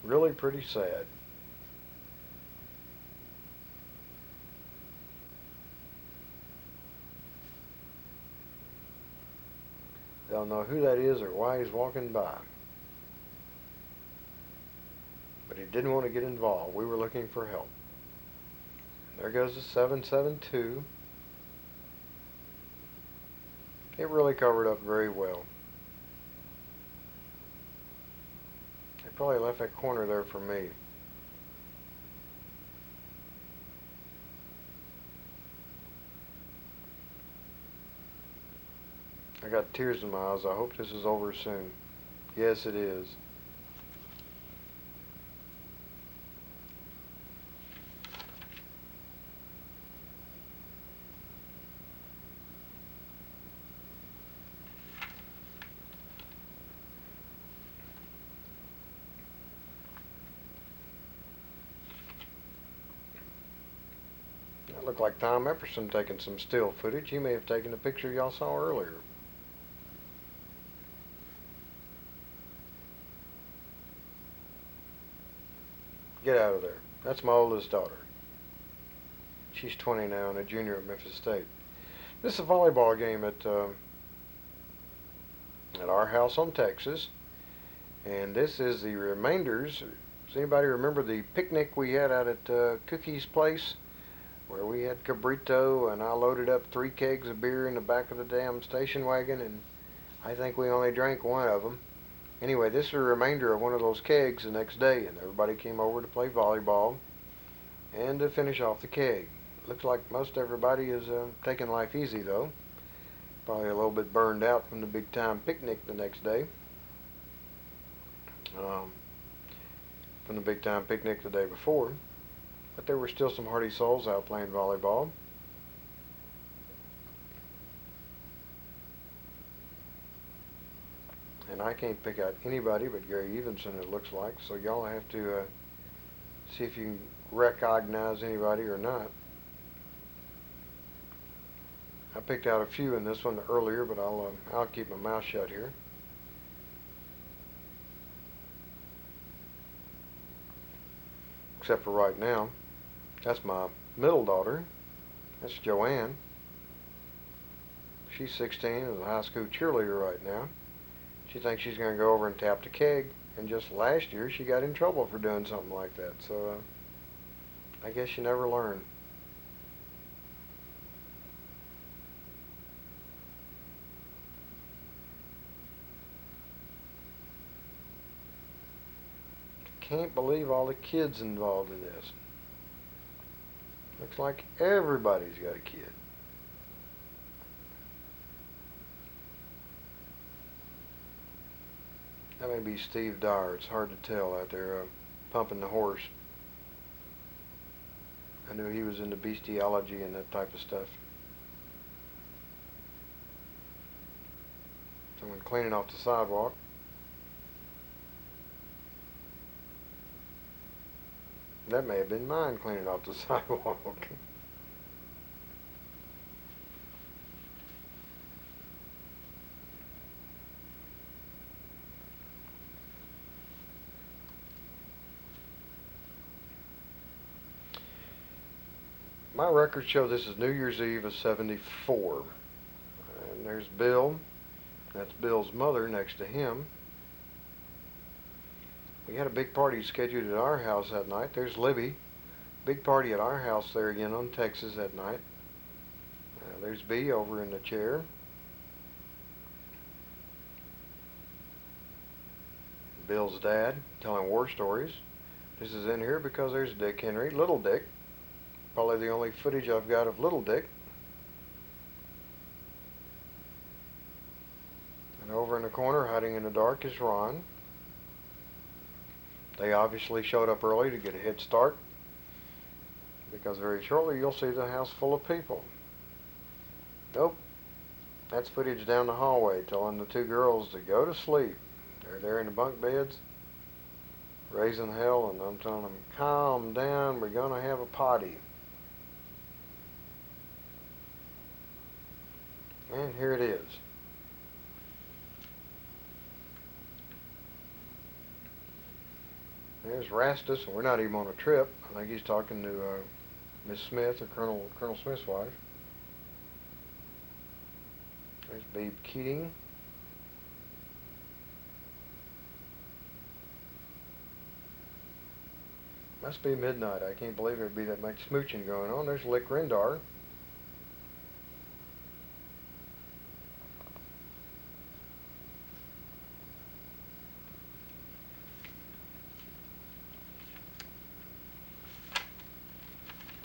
Really pretty sad. They'll know who that is or why he's walking by. But he didn't want to get involved. We were looking for help. There goes the 772. It really covered up very well. They probably left that corner there for me. I got tears in my eyes. I hope this is over soon. Yes, it is. That looked like Tom Epperson taking some still footage. He may have taken the picture y'all saw earlier. Get out of there. That's my oldest daughter. She's 20 now and a junior at Memphis State. This is a volleyball game at our house on Texas. And this is the remainders. Does anybody remember the picnic we had out at Cookie's place? Where we had cabrito and I loaded up 3 kegs of beer in the back of the damn station wagon and I think we only drank one of them. Anyway, this is a remainder of one of those kegs the next day and everybody came over to play volleyball and to finish off the keg. Looks like most everybody is taking life easy though. Probably a little bit burned out from the big time picnic the next day. From the big time picnic the day before. But there were still some hardy souls out playing volleyball. And I can't pick out anybody but Gary Evenson, it looks like. So y'all have to see if you can recognize anybody or not. I picked out a few in this one earlier, but I'll keep my mouth shut here. Except for right now. That's my middle daughter. That's Joanne. She's 16 and is a high school cheerleader right now. She thinks she's going to go over and tap the keg. And just last year, she got in trouble for doing something like that. So, I guess you never learn. Can't believe all the kids involved in this. Looks like everybody's got a kid. That may be Steve Dyer. It's hard to tell out there pumping the horse. I knew he was into bestiality and that type of stuff. Someone cleaning off the sidewalk. That may have been mine cleaning off the sidewalk. My records show this is New Year's Eve of '74. And there's Bill. That's Bill's mother next to him. We had a big party scheduled at our house that night. There's Libby. Big party at our house there again on Texas that night. There's B over in the chair. Bill's dad telling war stories. This is in here because there's Dick Henry, Little Dick. Probably the only footage I've got of Little Dick. And over in the corner, hiding in the dark, is Ron. They obviously showed up early to get a head start because very shortly you'll see the house full of people. Nope, that's footage down the hallway telling the two girls to go to sleep. They're there in the bunk beds, raising hell, and I'm telling them, calm down, we're going to have a potty. And here it is. There's Rastus, and we're not even on a trip. I think he's talking to Miss Smith, or Colonel Smith's wife. There's Babe Keating. Must be midnight. I can't believe there'd be that much smooching going on. There's Lick Rendar.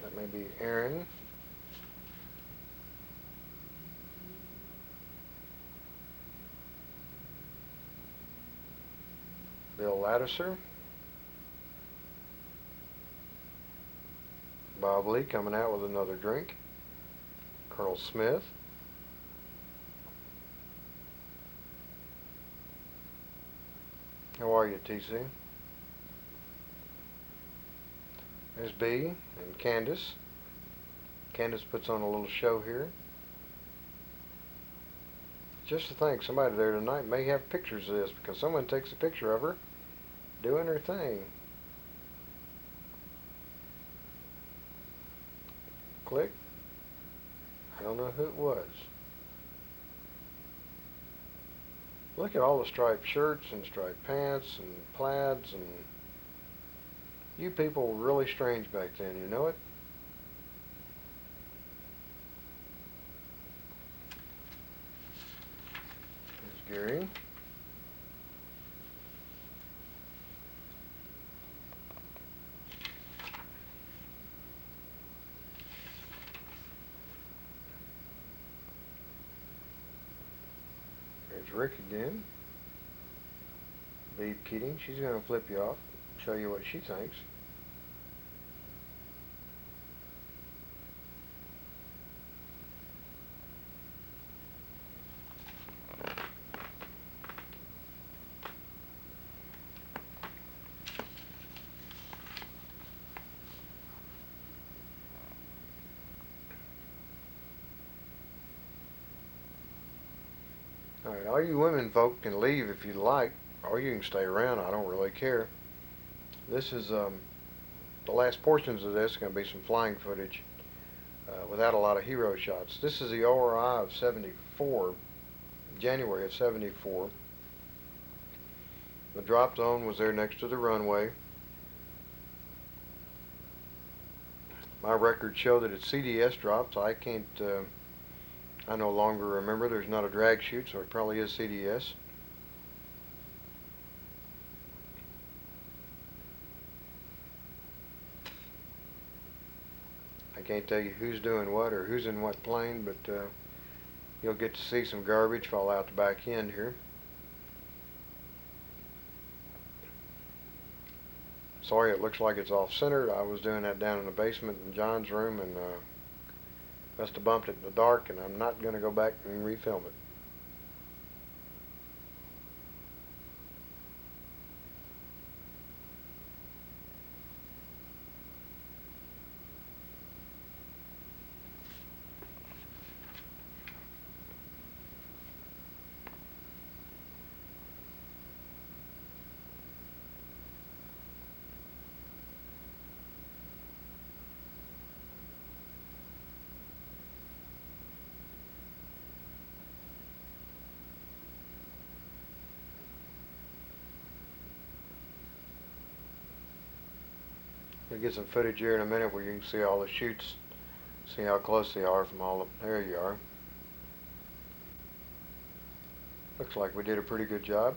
That may be Aaron. Bill Lattiser. Bob Lee coming out with another drink. Colonel Smith. How are you, TC? There's B and Candace. Candace puts on a little show here. Just to think, somebody there tonight may have pictures of this, because someone takes a picture of her doing her thing. Click. I don't know who it was. Look at all the striped shirts and striped pants and plaids, and you people were really strange back then, you know it? There's Gary. There's Rick again. Babe Keating. She's going to flip you off, show you what she thinks. Alright, all you women folk can leave if you like, or you can stay around. I don't really care. This is the last portions of this are going to be some flying footage without a lot of hero shots. This is the ORI of 74, January of 74. The drop zone was there next to the runway. My records show that it's CDS drops. I no longer remember. There's not a drag chute, so it probably is CDS. I can't tell you who's doing what or who's in what plane, but you'll get to see some garbage fall out the back end here. Sorry, it looks like it's off-centered. I was doing that down in the basement in John's room, and must have bumped it in the dark, and I'm not going to go back and refilm it. We'll get some footage here in a minute where you can see all the chutes, see how close they are from all the, there you are. Looks like we did a pretty good job.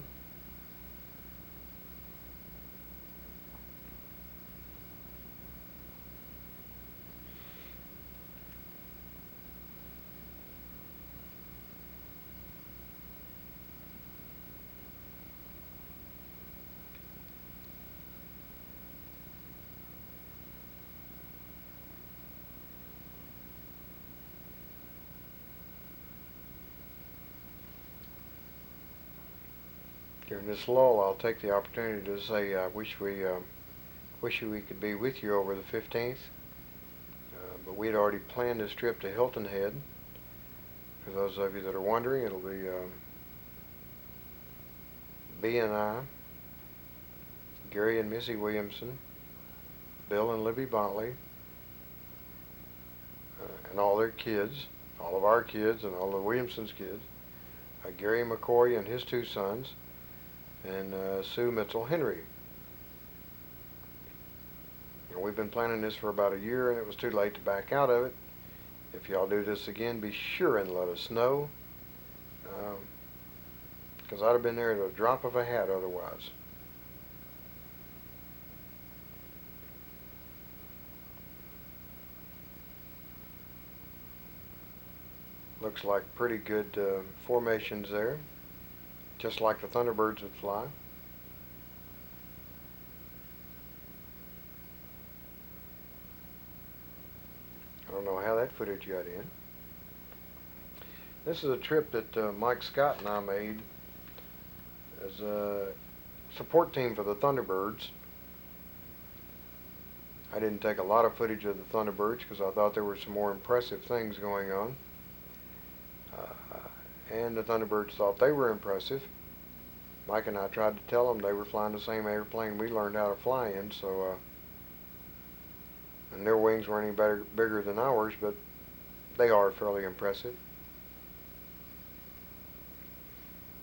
During this lull, I'll take the opportunity to say I wish we could be with you over the 15th. But we'd already planned this trip to Hilton Head. For those of you that are wondering, it'll be B and I, Gary and Missy Williamson, Bill and Libby Bontley, and all their kids, all of our kids and all of Williamson's kids, Gary McCoy and his two sons, and Sue Mitchell-Henry. We've been planning this for about a year, and it was too late to back out of it. If y'all do this again, be sure and let us know, because I'd have been there at a drop of a hat otherwise. Looks like pretty good formations there, just like the Thunderbirds would fly. I don't know how that footage got in. This is a trip that Mike Scott and I made as a support team for the Thunderbirds. I didn't take a lot of footage of the Thunderbirds because I thought there were some more impressive things going on. And the Thunderbirds thought they were impressive. Mike and I tried to tell them they were flying the same airplane we learned how to fly in, so and their wings weren't any bigger than ours, but they are fairly impressive.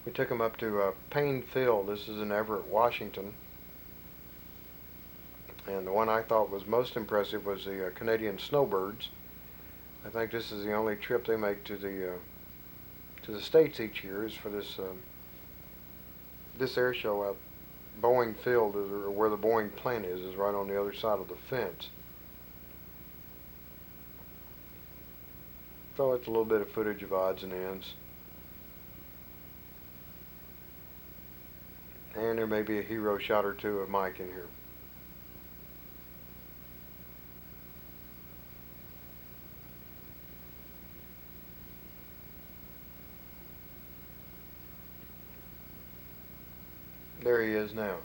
We took them up to Payne Field. This is in Everett, Washington. And the one I thought was most impressive was the Canadian Snowbirds. I think this is the only trip they make to the States each year is for this this air show out Boeing Field, or where the Boeing plant is right on the other side of the fence. So it's a little bit of footage of odds and ends. And there may be a hero shot or two of Mike in here. There he is now.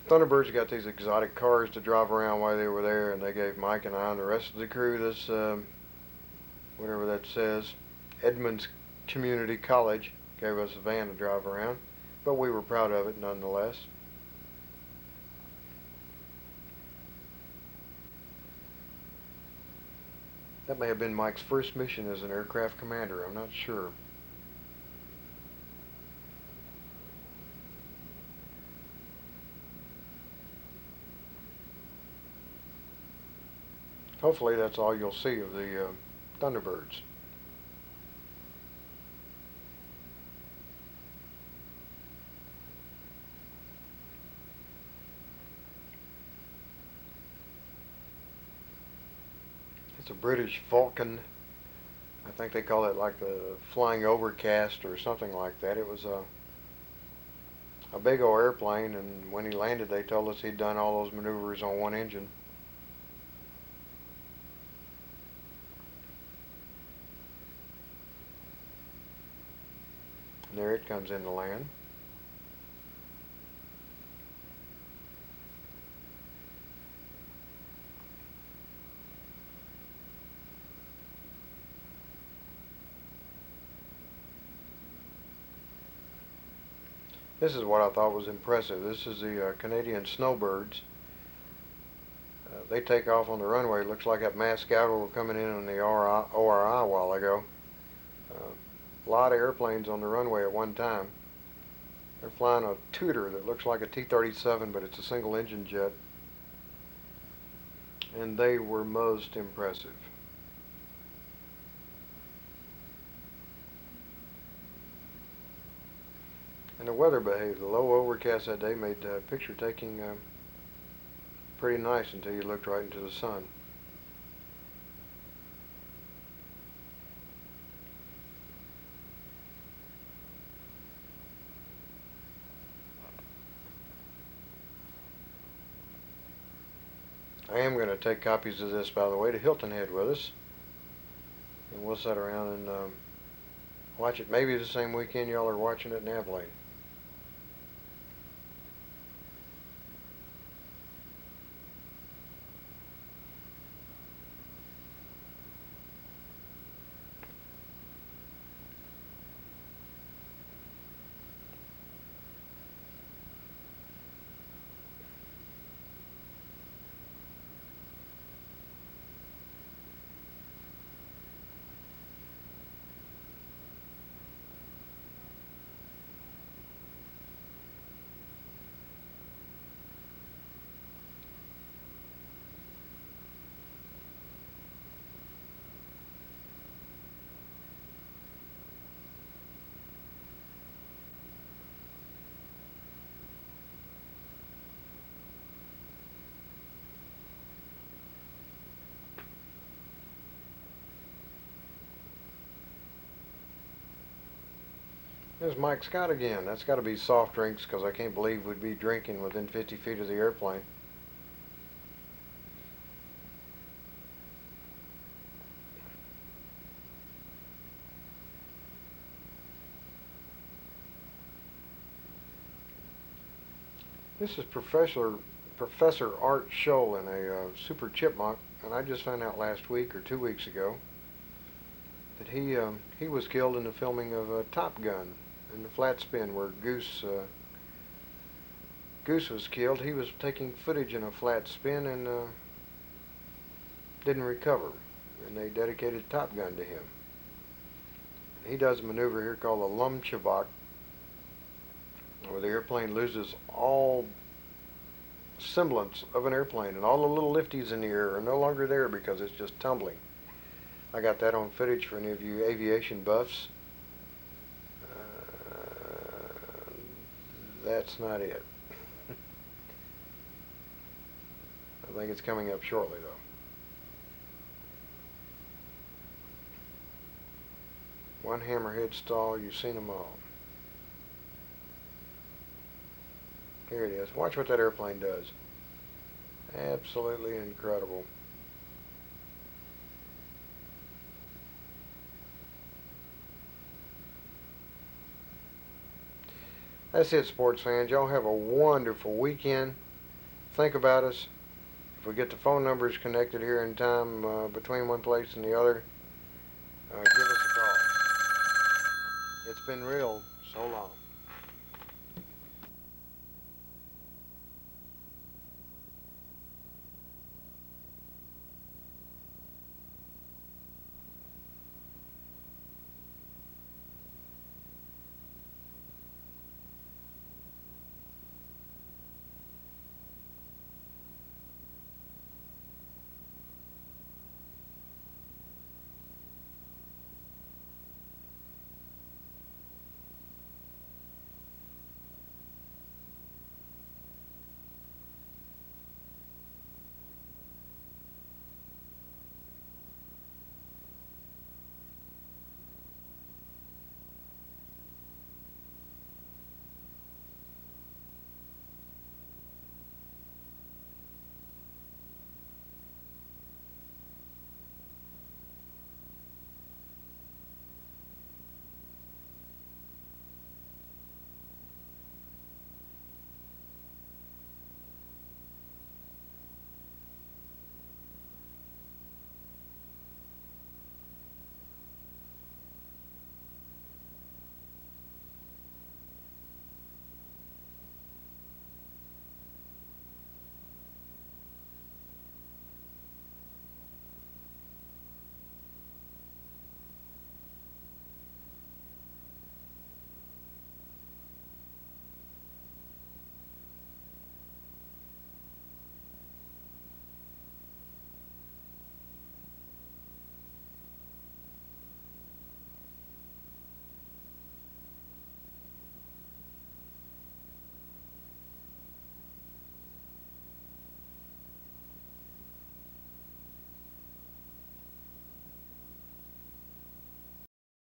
Thunderbirds got these exotic cars to drive around while they were there, and they gave Mike and I and the rest of the crew this, whatever that says, Edmonds Community College, gave us a van to drive around, but we were proud of it nonetheless. That may have been Mike's first mission as an aircraft commander, I'm not sure. Hopefully that's all you'll see of the Thunderbirds. It's a British Falcon. I think they call it like the Flying Overcast or something like that. It was a big old airplane, and when he landed they told us he'd done all those maneuvers on one engine. And there it comes in to land. This is what I thought was impressive. This is the Canadian Snowbirds. They take off on the runway. It looks like that mascot were coming in on the ORI a while ago. A lot of airplanes on the runway at one time. They're flying a Tudor that looks like a T-37, but it's a single engine jet. And they were most impressive. And the weather behaved. The low overcast that day made picture taking pretty nice until you looked right into the sun. I am going to take copies of this, by the way, to Hilton Head with us. And we'll sit around and Watch it maybe the same weekend y'all are watching it in Abilene. There's Mike Scott again. That's got to be soft drinks because I can't believe we'd be drinking within 50 feet of the airplane. This is Professor Art Scholl in a Super Chipmunk, and I just found out last week or 2 weeks ago that he was killed in the filming of Top Gun in the flat spin where Goose was killed. He was taking footage in a flat spin and didn't recover, and they dedicated Top Gun to him. He does a maneuver here called the Lumchevak, where the airplane loses all semblance of an airplane, and all the little lifties in the air are no longer there because it's just tumbling. I got that on footage for any of you aviation buffs. That's not it. I think it's coming up shortly, though. One hammerhead stall, you've seen them all. Here it is. Watch what that airplane does. Absolutely incredible. That's it, sports fans. Y'all have a wonderful weekend. Think about us. If we get the phone numbers connected here in time between one place and the other, give us a call. It's been real so long.